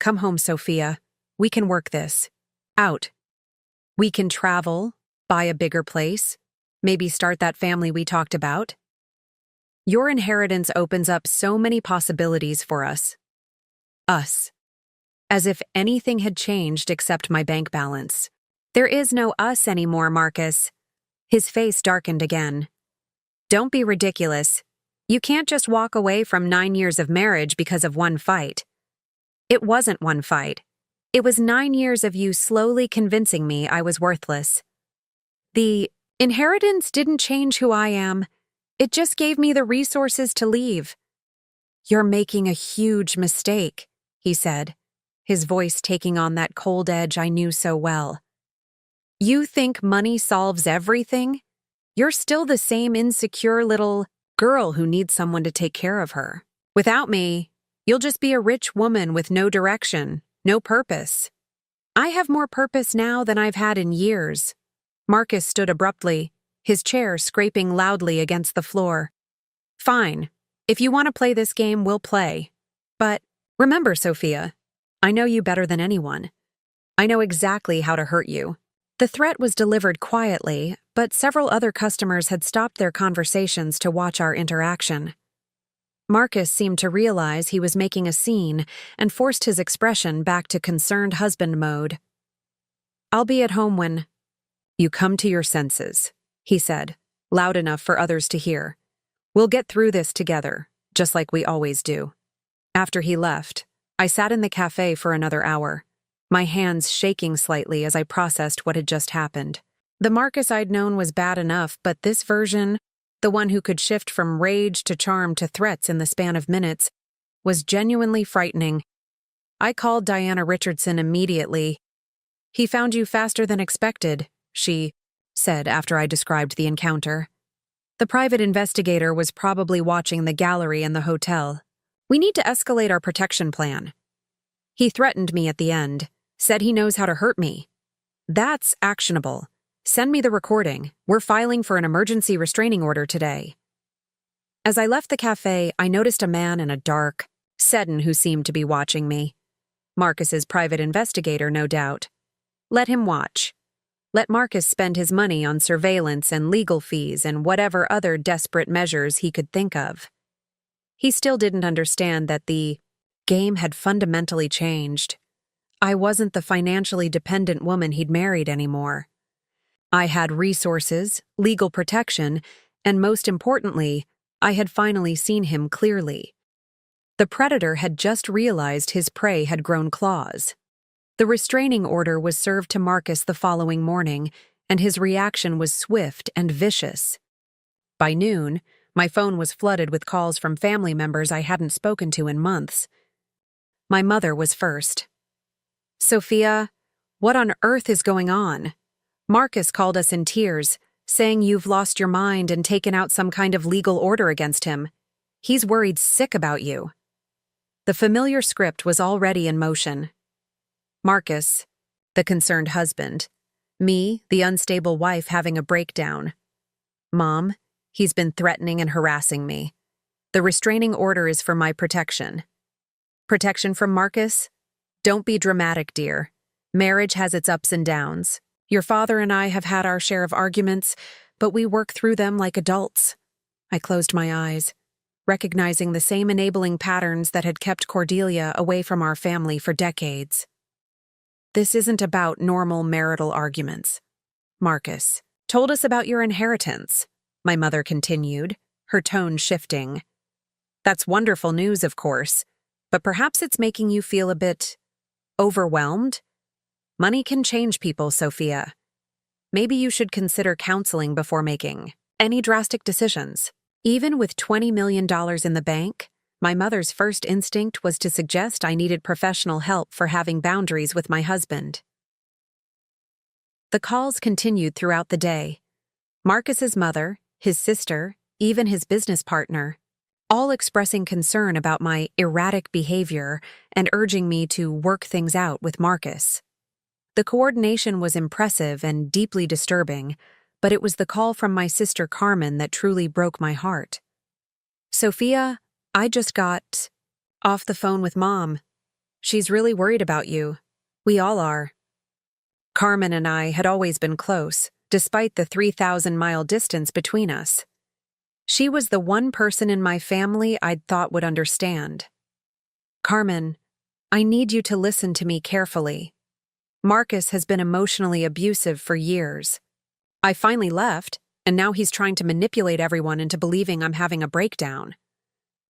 Come home, Sophia. We can work this out. We can travel, buy a bigger place, Maybe start that family we talked about? Your inheritance opens up so many possibilities for us. Us. As if anything had changed except my bank balance. There is no us anymore, Marcus. His face darkened again. Don't be ridiculous. You can't just walk away from 9 years of marriage because of one fight. It wasn't one fight. It was 9 years of you slowly convincing me I was worthless. The inheritance didn't change who I am. It just gave me the resources to leave. You're making a huge mistake, he said, his voice taking on that cold edge I knew so well. You think money solves everything? You're still the same insecure little girl who needs someone to take care of her. Without me, you'll just be a rich woman with no direction, no purpose. I have more purpose now than I've had in years. Marcus stood abruptly, his chair scraping loudly against the floor. Fine. If you want to play this game, we'll play. But remember, Sophia, I know you better than anyone. I know exactly how to hurt you. The threat was delivered quietly, but several other customers had stopped their conversations to watch our interaction. Marcus seemed to realize he was making a scene and forced his expression back to concerned husband mode. I'll be at home when you come to your senses, he said, loud enough for others to hear. We'll get through this together, just like we always do. After he left, I sat in the cafe for another hour, my hands shaking slightly as I processed what had just happened. The Marcus I'd known was bad enough, but this version, the one who could shift from rage to charm to threats in the span of minutes, was genuinely frightening. I called Diana Richardson immediately. He found you faster than expected, she said after I described the encounter. The private investigator was probably watching the gallery in the hotel. We need to escalate our protection plan. He threatened me at the end, said he knows how to hurt me. That's actionable. Send me the recording. We're filing for an emergency restraining order today. As I left the cafe, I noticed a man in a dark sedan who seemed to be watching me. Marcus's private investigator, no doubt. Let him watch. Let Marcus spend his money on surveillance and legal fees and whatever other desperate measures he could think of. He still didn't understand that the game had fundamentally changed. I wasn't the financially dependent woman he'd married anymore. I had resources, legal protection, and most importantly, I had finally seen him clearly. The predator had just realized his prey had grown claws. The restraining order was served to Marcus the following morning, and his reaction was swift and vicious. By noon, my phone was flooded with calls from family members I hadn't spoken to in months. My mother was first. Sophia, what on earth is going on? Marcus called us in tears, saying you've lost your mind and taken out some kind of legal order against him. He's worried sick about you. The familiar script was already in motion. Marcus, the concerned husband. Me, the unstable wife having a breakdown. Mom, he's been threatening and harassing me. The restraining order is for my protection. Protection from Marcus? Don't be dramatic, dear. Marriage has its ups and downs. Your father and I have had our share of arguments, but we work through them like adults. I closed my eyes, recognizing the same enabling patterns that had kept Cordelia away from our family for decades. This isn't about normal marital arguments. Marcus told us about your inheritance, my mother continued, her tone shifting. That's wonderful news, of course, but perhaps it's making you feel a bit overwhelmed? Money can change people, Sophia. Maybe you should consider counseling before making any drastic decisions. Even with $20 million in the bank, my mother's first instinct was to suggest I needed professional help for having boundaries with my husband. The calls continued throughout the day. Marcus's mother, his sister, even his business partner, all expressing concern about my erratic behavior and urging me to work things out with Marcus. The coordination was impressive and deeply disturbing, but it was the call from my sister Carmen that truly broke my heart. Sophia, I just got off the phone with Mom. She's really worried about you. We all are. Carmen and I had always been close, despite the 3,000-mile distance between us. She was the one person in my family I'd thought would understand. Carmen, I need you to listen to me carefully. Marcus has been emotionally abusive for years. I finally left, and now he's trying to manipulate everyone into believing I'm having a breakdown.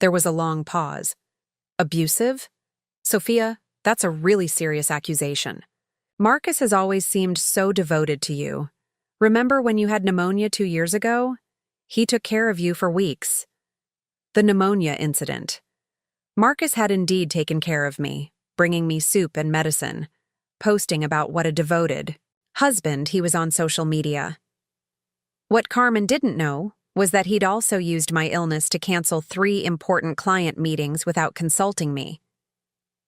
There was a long pause. Abusive? Sophia, that's a really serious accusation. Marcus has always seemed so devoted to you. Remember when you had pneumonia 2 years ago? He took care of you for weeks. The pneumonia incident. Marcus had indeed taken care of me, bringing me soup and medicine, posting about what a devoted husband he was on social media. What Carmen didn't know was that he'd also used my illness to cancel 3 important client meetings without consulting me,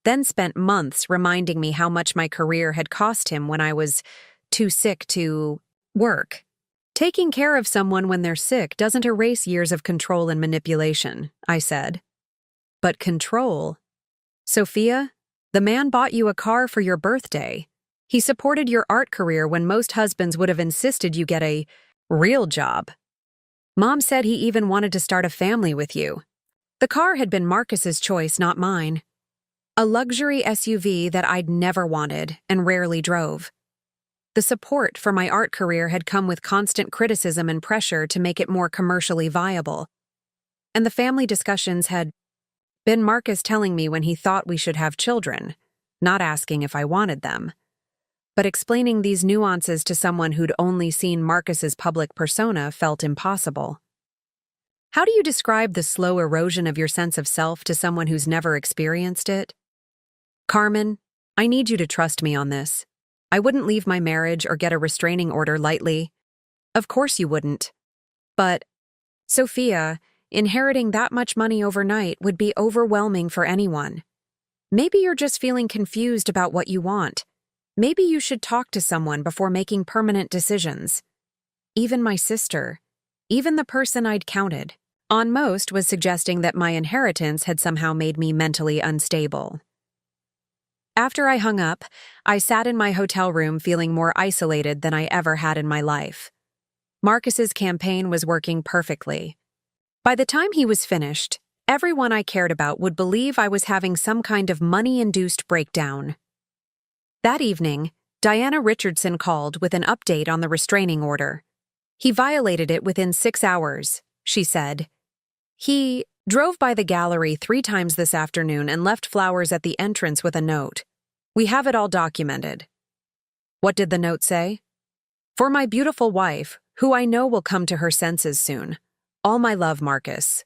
then spent months reminding me how much my career had cost him when I was too sick to work. Taking care of someone when they're sick doesn't erase years of control and manipulation, I said. But control? Sophia, the man bought you a car for your birthday. He supported your art career when most husbands would have insisted you get a real job. Mom said he even wanted to start a family with you. The car had been Marcus's choice, not mine. A luxury SUV that I'd never wanted and rarely drove. The support for my art career had come with constant criticism and pressure to make it more commercially viable. And the family discussions had been Marcus telling me when he thought we should have children, not asking if I wanted them, but explaining these nuances to someone who'd only seen Marcus's public persona felt impossible. How do you describe the slow erosion of your sense of self to someone who's never experienced it? Carmen, I need you to trust me on this. I wouldn't leave my marriage or get a restraining order lightly. Of course you wouldn't. But, Sophia, inheriting that much money overnight would be overwhelming for anyone. Maybe you're just feeling confused about what you want. Maybe you should talk to someone before making permanent decisions. Even my sister, even the person I'd counted on most, was suggesting that my inheritance had somehow made me mentally unstable. After I hung up, I sat in my hotel room feeling more isolated than I ever had in my life. Marcus's campaign was working perfectly. By the time he was finished, everyone I cared about would believe I was having some kind of money-induced breakdown. That evening, Diana Richardson called with an update on the restraining order. He violated it within 6 hours, she said. He drove by the gallery 3 times this afternoon and left flowers at the entrance with a note. We have it all documented. What did the note say? For my beautiful wife, who I know will come to her senses soon. All my love, Marcus.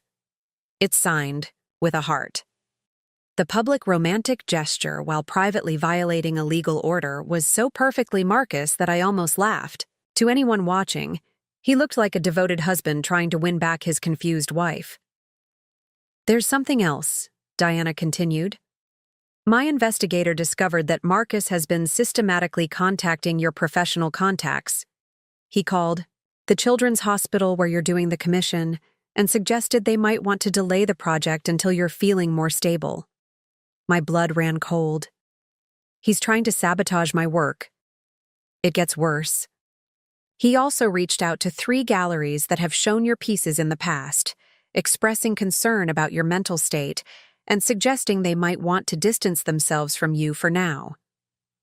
It's signed, with a heart. The public romantic gesture while privately violating a legal order was so perfectly Marcus that I almost laughed. To anyone watching, he looked like a devoted husband trying to win back his confused wife. There's something else, Diana continued. My investigator discovered that Marcus has been systematically contacting your professional contacts. He called the children's hospital where you're doing the commission and suggested they might want to delay the project until you're feeling more stable. My blood ran cold. He's trying to sabotage my work. It gets worse. He also reached out to 3 galleries that have shown your pieces in the past, expressing concern about your mental state and suggesting they might want to distance themselves from you for now.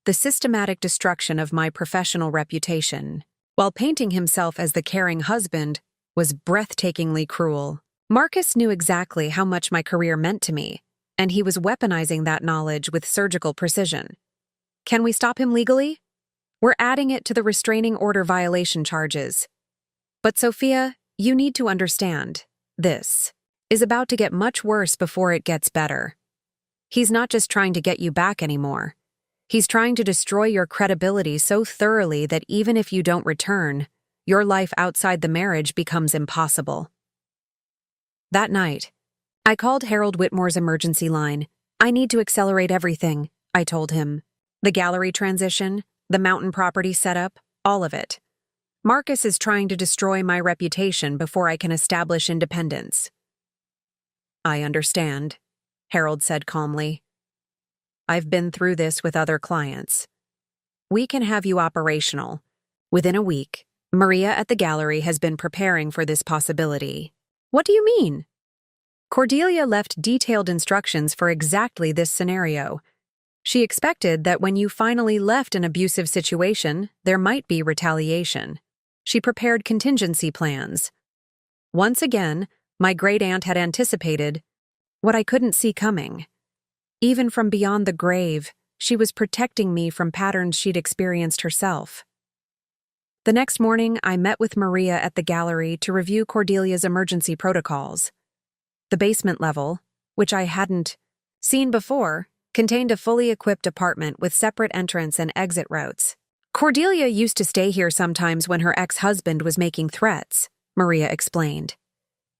The systematic destruction of my professional reputation, while painting himself as the caring husband, was breathtakingly cruel. Marcus knew exactly how much my career meant to me, and he was weaponizing that knowledge with surgical precision. Can we stop him legally? We're adding it to the restraining order violation charges. But Sophia, you need to understand, this is about to get much worse before it gets better. He's not just trying to get you back anymore. He's trying to destroy your credibility so thoroughly that even if you don't return, your life outside the marriage becomes impossible. That night, I called Harold Whitmore's emergency line. I need to accelerate everything, I told him. The gallery transition, the mountain property setup, all of it. Marcus is trying to destroy my reputation before I can establish independence. I understand, Harold said calmly. I've been through this with other clients. We can have you operational within a week Maria at the gallery has been preparing for this possibility. What do you mean? Cordelia left detailed instructions for exactly this scenario. She expected that when you finally left an abusive situation, there might be retaliation. She prepared contingency plans. Once again, my great-aunt had anticipated what I couldn't see coming. Even from beyond the grave, she was protecting me from patterns she'd experienced herself. The next morning, I met with Maria at the gallery to review Cordelia's emergency protocols. The basement level, which I hadn't seen before, contained a fully equipped apartment with separate entrance and exit routes. Cordelia used to stay here sometimes when her ex-husband was making threats, Maria explained.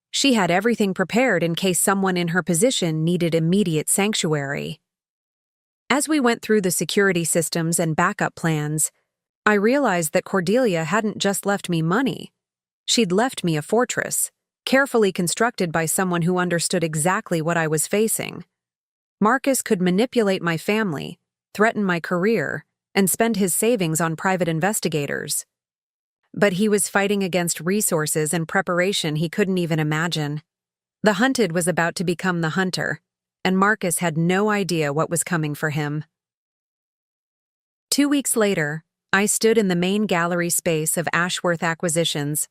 She had everything prepared in case someone in her position needed immediate sanctuary. As we went through the security systems and backup plans, I realized that Cordelia hadn't just left me money. She'd left me a fortress, carefully constructed by someone who understood exactly what I was facing. Marcus could manipulate my family, threaten my career, and spend his savings on private investigators. But he was fighting against resources and preparation he couldn't even imagine. The hunted was about to become the hunter, and Marcus had no idea what was coming for him. 2 weeks later, I stood in the main gallery space of Ashworth Acquisitions,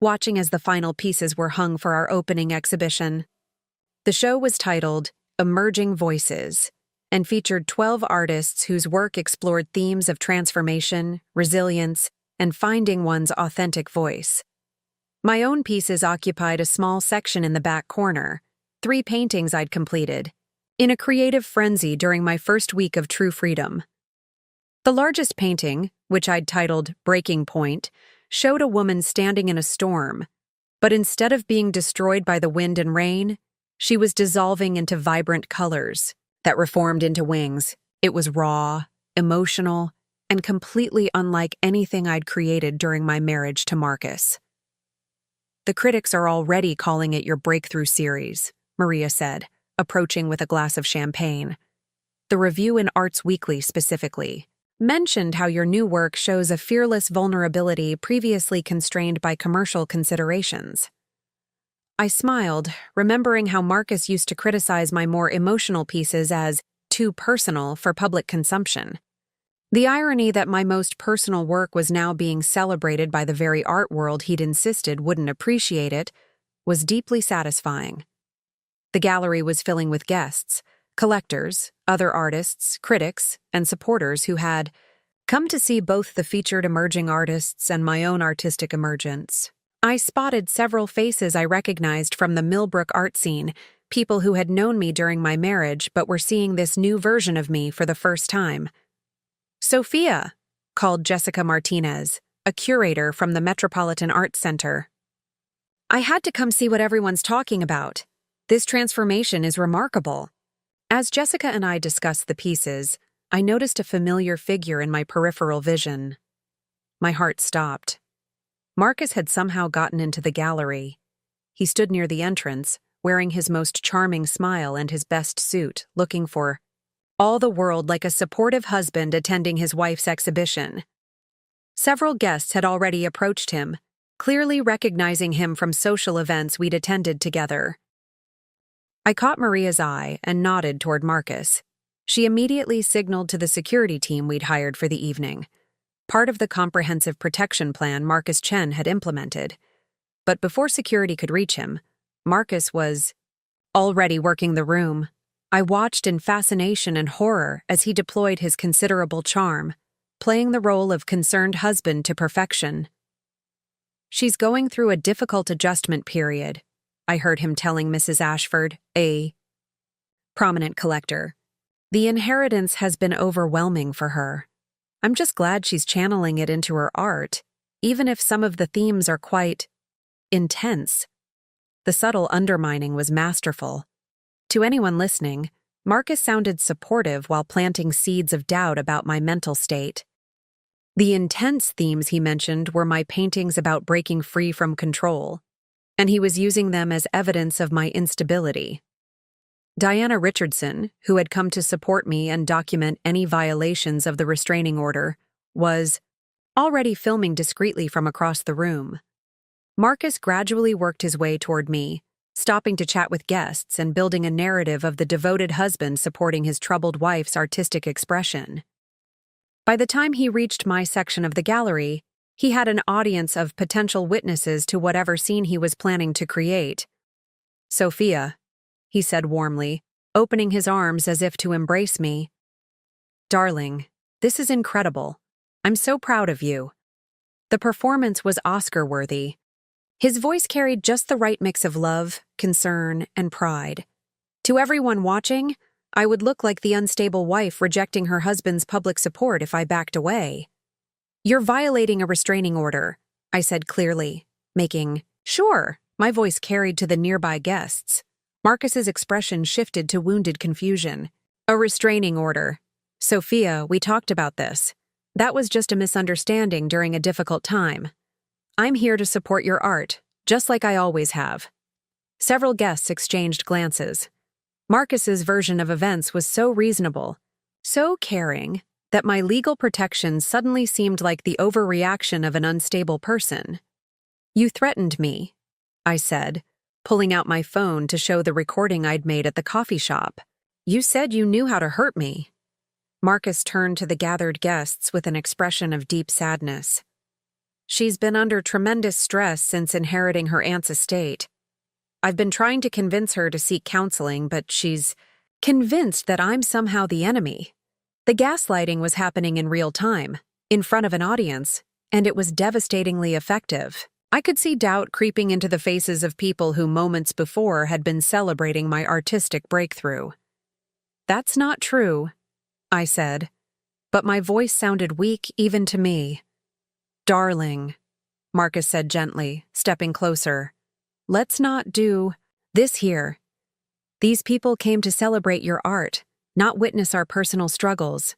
watching as the final pieces were hung for our opening exhibition. The show was titled Emerging Voices and featured 12 artists whose work explored themes of transformation, resilience, and finding one's authentic voice. My own pieces occupied a small section in the back corner, 3 paintings I'd completed, in a creative frenzy during my first week of true freedom. The largest painting, which I'd titled Breaking Point, showed a woman standing in a storm, but instead of being destroyed by the wind and rain, she was dissolving into vibrant colors that reformed into wings. It was raw, emotional, and completely unlike anything I'd created during my marriage to Marcus. The critics are already calling it your breakthrough series, Maria said, approaching with a glass of champagne. The review in Arts Weekly specifically mentioned how your new work shows a fearless vulnerability previously constrained by commercial considerations. I smiled, remembering how Marcus used to criticize my more emotional pieces as too personal for public consumption. The irony that my most personal work was now being celebrated by the very art world he'd insisted wouldn't appreciate it was deeply satisfying. The gallery was filling with guests, collectors, other artists, critics, and supporters who had come to see both the featured emerging artists and my own artistic emergence. I spotted several faces I recognized from the Millbrook art scene, people who had known me during my marriage but were seeing this new version of me for the first time. Sophia, called Jessica Martinez, a curator from the Metropolitan Arts Center. I had to come see what everyone's talking about. This transformation is remarkable. As Jessica and I discussed the pieces, I noticed a familiar figure in my peripheral vision. My heart stopped. Marcus had somehow gotten into the gallery. He stood near the entrance, wearing his most charming smile and his best suit, looking for all the world like a supportive husband attending his wife's exhibition. Several guests had already approached him, clearly recognizing him from social events we'd attended together. I caught Maria's eye and nodded toward Marcus. She immediately signaled to the security team we'd hired for the evening, part of the comprehensive protection plan Marcus Chen had implemented. But before security could reach him, Marcus was already working the room. I watched in fascination and horror as he deployed his considerable charm, playing the role of concerned husband to perfection. "She's going through a difficult adjustment period," I heard him telling Mrs. Ashford, a prominent collector. "The inheritance has been overwhelming for her. I'm just glad she's channeling it into her art, even if some of the themes are quite intense." The subtle undermining was masterful. To anyone listening, Marcus sounded supportive while planting seeds of doubt about my mental state. The intense themes he mentioned were my paintings about breaking free from control, and he was using them as evidence of my instability. Diana Richardson, who had come to support me and document any violations of the restraining order, was already filming discreetly from across the room. Marcus gradually worked his way toward me, stopping to chat with guests and building a narrative of the devoted husband supporting his troubled wife's artistic expression. By the time he reached my section of the gallery, he had an audience of potential witnesses to whatever scene he was planning to create. "Sophia," he said warmly, opening his arms as if to embrace me. "Darling, this is incredible. I'm so proud of you." The performance was Oscar-worthy. His voice carried just the right mix of love, concern, and pride. To everyone watching, I would look like the unstable wife rejecting her husband's public support if I backed away. "You're violating a restraining order," I said clearly, making "sure" my voice carried to the nearby guests. Marcus's expression shifted to wounded confusion. "A restraining order. Sophia, we talked about this. That was just a misunderstanding during a difficult time. I'm here to support your art, just like I always have." Several guests exchanged glances. Marcus's version of events was so reasonable, so caring, that my legal protection suddenly seemed like the overreaction of an unstable person. "You threatened me," I said, pulling out my phone to show the recording I'd made at the coffee shop. "You said you knew how to hurt me." Marcus turned to the gathered guests with an expression of deep sadness. "She's been under tremendous stress since inheriting her aunt's estate. I've been trying to convince her to seek counseling, but she's convinced that I'm somehow the enemy." The gaslighting was happening in real time, in front of an audience, and it was devastatingly effective. I could see doubt creeping into the faces of people who moments before had been celebrating my artistic breakthrough. "That's not true," I said, but my voice sounded weak even to me. "Darling," Marcus said gently, stepping closer, "let's not do this here. These people came to celebrate your art, not witness our personal struggles.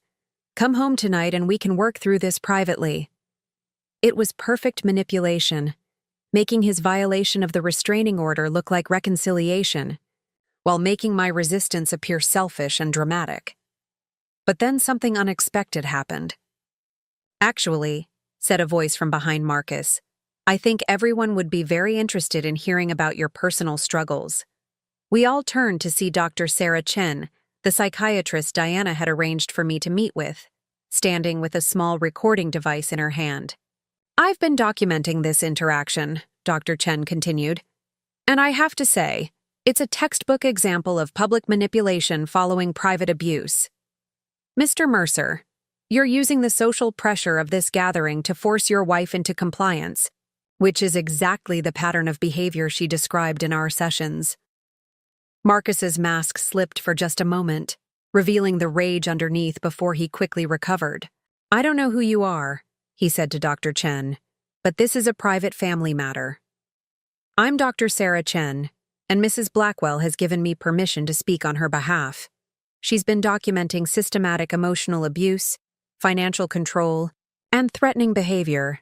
Come home tonight and we can work through this privately." It was perfect manipulation, making his violation of the restraining order look like reconciliation, while making my resistance appear selfish and dramatic. But then something unexpected happened. "Actually," said a voice from behind Marcus, "I think everyone would be very interested in hearing about your personal struggles." We all turned to see Dr. Sarah Chen, the psychiatrist Diana had arranged for me to meet with, standing with a small recording device in her hand. "I've been documenting this interaction," Dr. Chen continued, "and I have to say, it's a textbook example of public manipulation following private abuse. Mr. Mercer, you're using the social pressure of this gathering to force your wife into compliance, which is exactly the pattern of behavior she described in our sessions." Marcus's mask slipped for just a moment, revealing the rage underneath before he quickly recovered. "I don't know who you are," he said to Dr. Chen, "but this is a private family matter. I'm Dr. Sarah Chen, and Mrs. Blackwell has given me permission to speak on her behalf. She's been documenting systematic emotional abuse, financial control, and threatening behavior.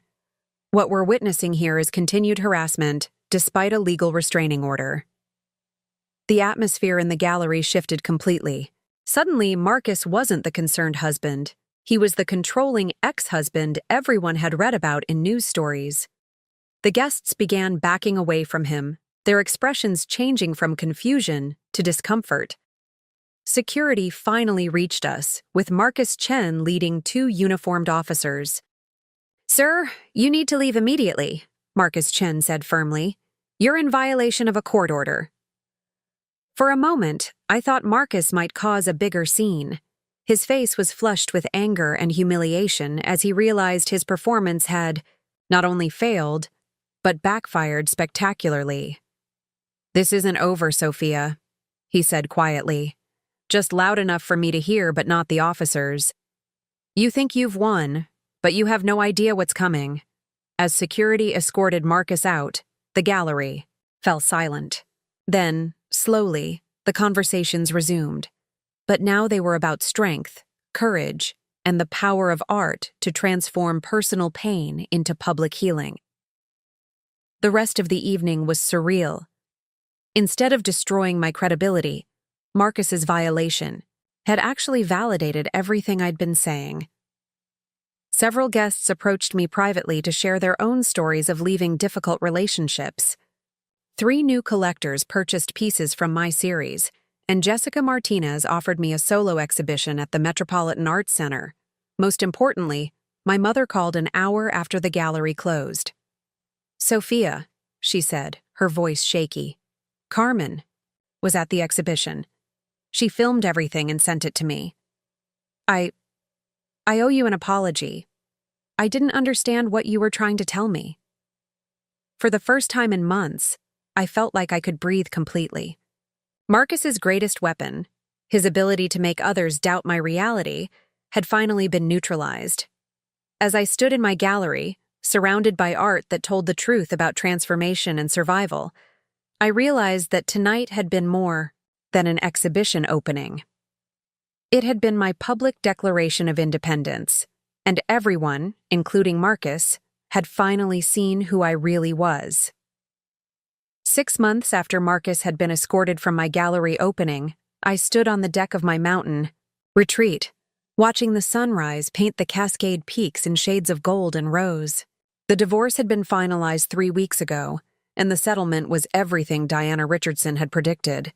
What we're witnessing here is continued harassment, despite a legal restraining order." The atmosphere in the gallery shifted completely. Suddenly, Marcus wasn't the concerned husband. He was the controlling ex-husband everyone had read about in news stories. The guests began backing away from him, their expressions changing from confusion to discomfort. Security finally reached us, with Marcus Chen leading 2 uniformed officers. "Sir, you need to leave immediately," Marcus Chen said firmly. "You're in violation of a court order." For a moment, I thought Marcus might cause a bigger scene. His face was flushed with anger and humiliation as he realized his performance had not only failed, but backfired spectacularly. "This isn't over, Sophia," he said quietly. "Just loud enough for me to hear, but not the officers. You think you've won, but you have no idea what's coming." As security escorted Marcus out, the gallery fell silent. Then, slowly, the conversations resumed. But now they were about strength, courage, and the power of art to transform personal pain into public healing. The rest of the evening was surreal. Instead of destroying my credibility, Marcus's violation had actually validated everything I'd been saying. Several guests approached me privately to share their own stories of leaving difficult relationships. 3 new collectors purchased pieces from my series, and Jessica Martinez offered me a solo exhibition at the Metropolitan Arts Center. Most importantly, my mother called an hour after the gallery closed. "Sophia," she said, her voice shaky. "Carmen was at the exhibition. She filmed everything and sent it to me. I owe you an apology. I didn't understand what you were trying to tell me." For the first time in months, I felt like I could breathe completely. Marcus's greatest weapon, his ability to make others doubt my reality, had finally been neutralized. As I stood in my gallery, surrounded by art that told the truth about transformation and survival, I realized that tonight had been more than an exhibition opening. It had been my public declaration of independence, and everyone, including Marcus, had finally seen who I really was. 6 months after Marcus had been escorted from my gallery opening, I stood on the deck of my mountain retreat, watching the sunrise paint the Cascade Peaks in shades of gold and rose. The divorce had been finalized 3 weeks ago, and the settlement was everything Diana Richardson had predicted.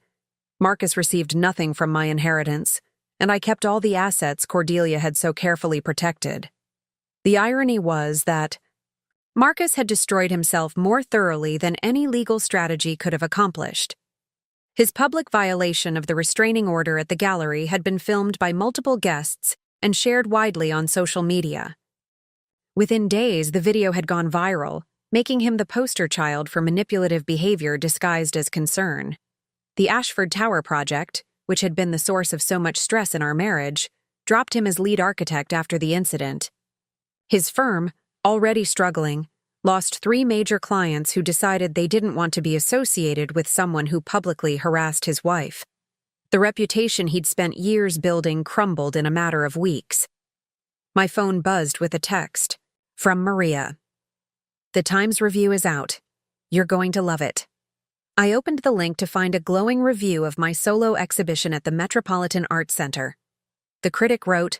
Marcus received nothing from my inheritance, and I kept all the assets Cordelia had so carefully protected. The irony was that Marcus had destroyed himself more thoroughly than any legal strategy could have accomplished. His public violation of the restraining order at the gallery had been filmed by multiple guests and shared widely on social media. Within days, the video had gone viral, making him the poster child for manipulative behavior disguised as concern. The Ashford Tower project, which had been the source of so much stress in our marriage, dropped him as lead architect after the incident. His firm, already struggling, lost 3 major clients who decided they didn't want to be associated with someone who publicly harassed his wife. The reputation he'd spent years building crumbled in a matter of weeks. My phone buzzed with a text from Maria. "The Times review is out. You're going to love it." I opened the link to find a glowing review of my solo exhibition at the Metropolitan Arts Center. The critic wrote,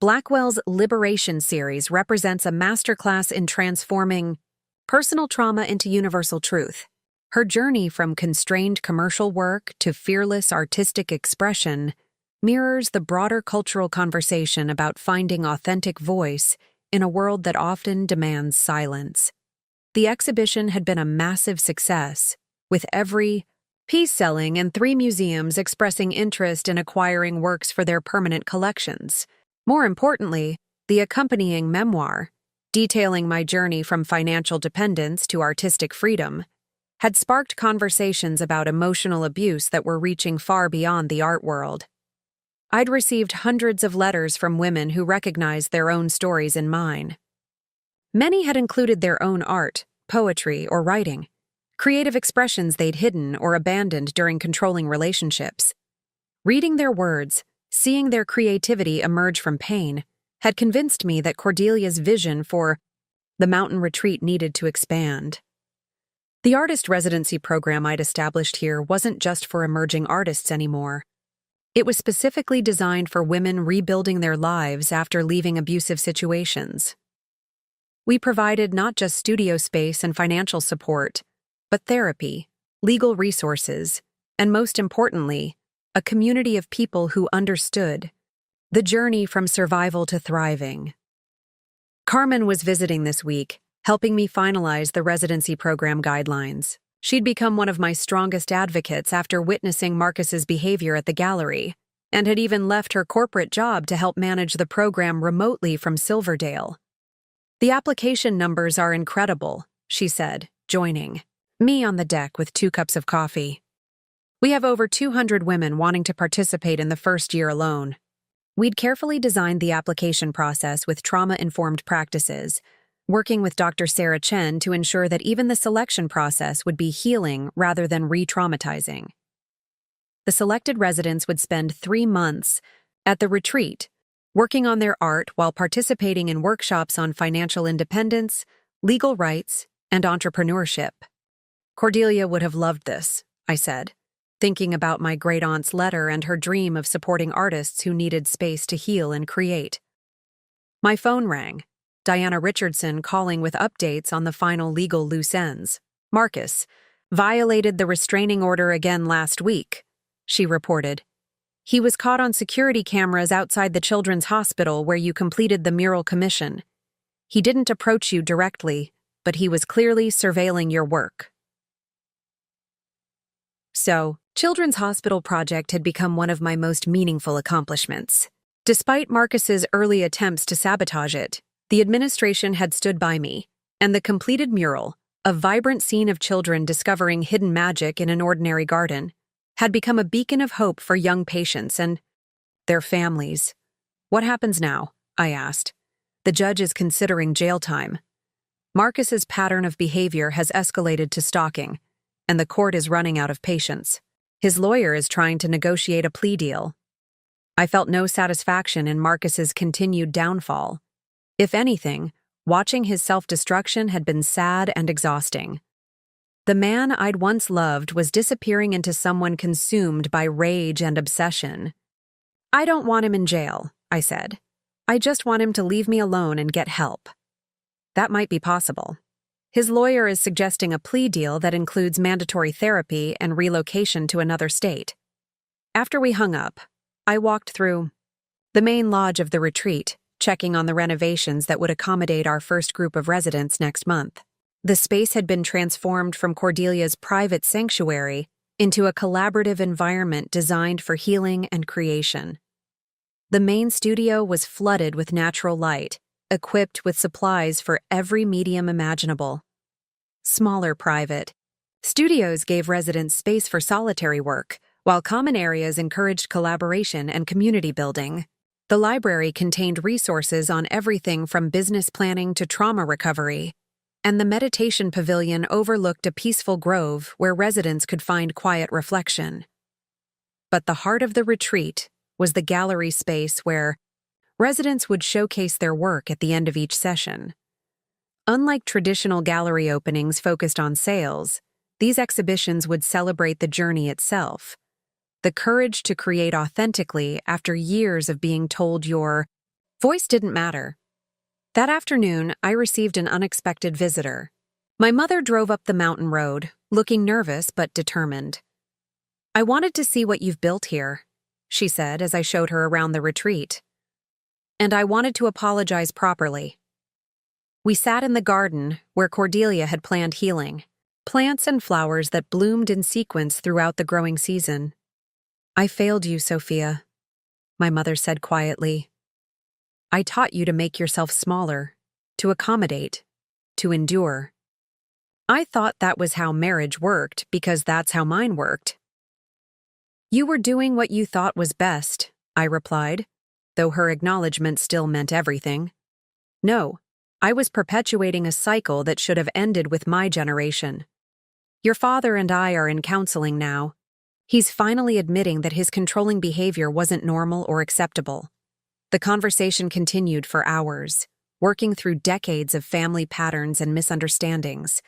"Blackwell's Liberation series represents a masterclass in transforming personal trauma into universal truth. Her journey from constrained commercial work to fearless artistic expression mirrors the broader cultural conversation about finding authentic voice in a world that often demands silence." The exhibition had been a massive success, with every piece selling and 3 museums expressing interest in acquiring works for their permanent collections. More importantly, the accompanying memoir, detailing my journey from financial dependence to artistic freedom, had sparked conversations about emotional abuse that were reaching far beyond the art world. I'd received hundreds of letters from women who recognized their own stories in mine. Many had included their own art, poetry, or writing, creative expressions they'd hidden or abandoned during controlling relationships. Reading their words, seeing their creativity emerge from pain, had convinced me that Cordelia's vision for the mountain retreat needed to expand. The artist residency program I'd established here wasn't just for emerging artists anymore. It was specifically designed for women rebuilding their lives after leaving abusive situations. We provided not just studio space and financial support, but therapy, legal resources, and most importantly, a community of people who understood the journey from survival to thriving. Carmen was visiting this week, helping me finalize the residency program guidelines. She'd become one of my strongest advocates after witnessing Marcus's behavior at the gallery, and had even left her corporate job to help manage the program remotely from Silverdale. "The application numbers are incredible," she said, joining me on the deck with 2 cups of coffee. "We have over 200 women wanting to participate in the first year alone." We'd carefully designed the application process with trauma-informed practices, working with Dr. Sarah Chen to ensure that even the selection process would be healing rather than re-traumatizing. The selected residents would spend 3 months at the retreat, working on their art while participating in workshops on financial independence, legal rights, and entrepreneurship. "Cordelia would have loved this," I said, thinking about my great-aunt's letter and her dream of supporting artists who needed space to heal and create. My phone rang. Diana Richardson calling with updates on the final legal loose ends. Marcus violated the restraining order again last week, she reported. He was caught on security cameras outside the children's hospital where you completed the mural commission. He didn't approach you directly, but he was clearly surveilling your work. So, Children's Hospital project had become one of my most meaningful accomplishments. Despite Marcus's early attempts to sabotage it, the administration had stood by me, and the completed mural, a vibrant scene of children discovering hidden magic in an ordinary garden, had become a beacon of hope for young patients and their families. What happens now? I asked. The judge is considering jail time. Marcus's pattern of behavior has escalated to stalking, and the court is running out of patience. His lawyer is trying to negotiate a plea deal. I felt no satisfaction in Marcus's continued downfall. If anything, watching his self-destruction had been sad and exhausting. The man I'd once loved was disappearing into someone consumed by rage and obsession. I don't want him in jail, I said. I just want him to leave me alone and get help. That might be possible. His lawyer is suggesting a plea deal that includes mandatory therapy and relocation to another state. After we hung up, I walked through the main lodge of the retreat, checking on the renovations that would accommodate our first group of residents next month. The space had been transformed from Cordelia's private sanctuary into a collaborative environment designed for healing and creation. The main studio was flooded with natural light, equipped with supplies for every medium imaginable. Smaller private studios gave residents space for solitary work, while common areas encouraged collaboration and community building. The library contained resources on everything from business planning to trauma recovery, and the meditation pavilion overlooked a peaceful grove where residents could find quiet reflection. But the heart of the retreat was the gallery space where residents would showcase their work at the end of each session. Unlike traditional gallery openings focused on sales, these exhibitions would celebrate the journey itself. The courage to create authentically after years of being told your voice didn't matter. That afternoon, I received an unexpected visitor. My mother drove up the mountain road, looking nervous but determined. "I wanted to see what you've built here," she said as I showed her around the retreat. "And I wanted to apologize properly." We sat in the garden where Cordelia had planned healing, plants and flowers that bloomed in sequence throughout the growing season. "I failed you, Sophia," my mother said quietly. "I taught you to make yourself smaller, to accommodate, to endure. I thought that was how marriage worked because that's how mine worked." "You were doing what you thought was best," I replied, though her acknowledgement still meant everything. "No, I was perpetuating a cycle that should have ended with my generation. Your father and I are in counseling now. He's finally admitting that his controlling behavior wasn't normal or acceptable." The conversation continued for hours, working through decades of family patterns and misunderstandings.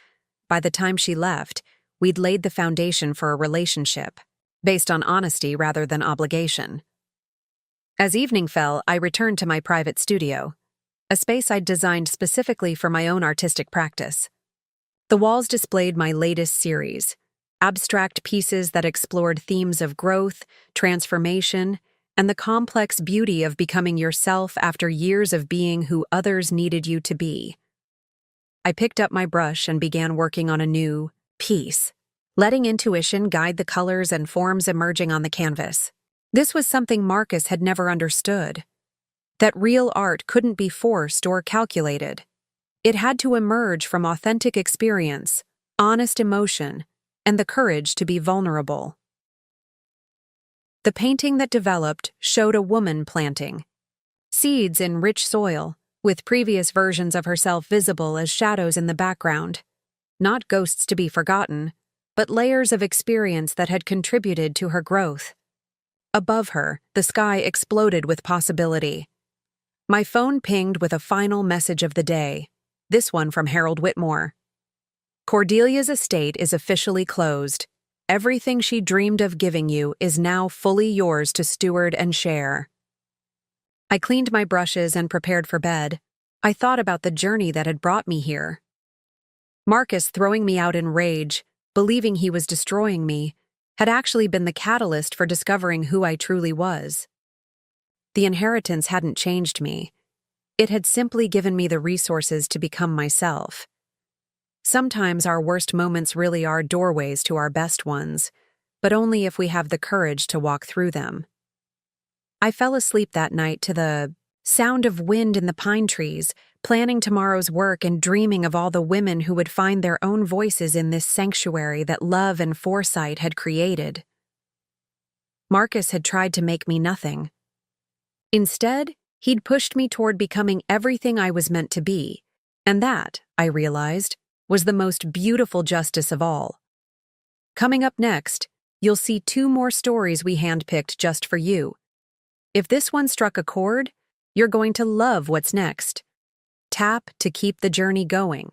By the time she left, we'd laid the foundation for a relationship, based on honesty rather than obligation. As evening fell, I returned to my private studio, a space I'd designed specifically for my own artistic practice. The walls displayed my latest series, abstract pieces that explored themes of growth, transformation, and the complex beauty of becoming yourself after years of being who others needed you to be. I picked up my brush and began working on a new piece, letting intuition guide the colors and forms emerging on the canvas. This was something Marcus had never understood. That real art couldn't be forced or calculated. It had to emerge from authentic experience, honest emotion, and the courage to be vulnerable. The painting that developed showed a woman planting seeds in rich soil, with previous versions of herself visible as shadows in the background. Not ghosts to be forgotten, but layers of experience that had contributed to her growth. Above her, the sky exploded with possibility. My phone pinged with a final message of the day, this one from Harold Whitmore. "Cordelia's estate is officially closed. Everything she dreamed of giving you is now fully yours to steward and share." I cleaned my brushes and prepared for bed. I thought about the journey that had brought me here. Marcus throwing me out in rage, believing he was destroying me, had actually been the catalyst for discovering who I truly was. The inheritance hadn't changed me. It had simply given me the resources to become myself. Sometimes our worst moments really are doorways to our best ones, but only if we have the courage to walk through them. I fell asleep that night to the sound of wind in the pine trees, planning tomorrow's work and dreaming of all the women who would find their own voices in this sanctuary that love and foresight had created. Marcus had tried to make me nothing. Instead, he'd pushed me toward becoming everything I was meant to be, and that, I realized, was the most beautiful justice of all. Coming up next, you'll see 2 more stories we handpicked just for you. If this one struck a chord, you're going to love what's next. Tap to keep the journey going.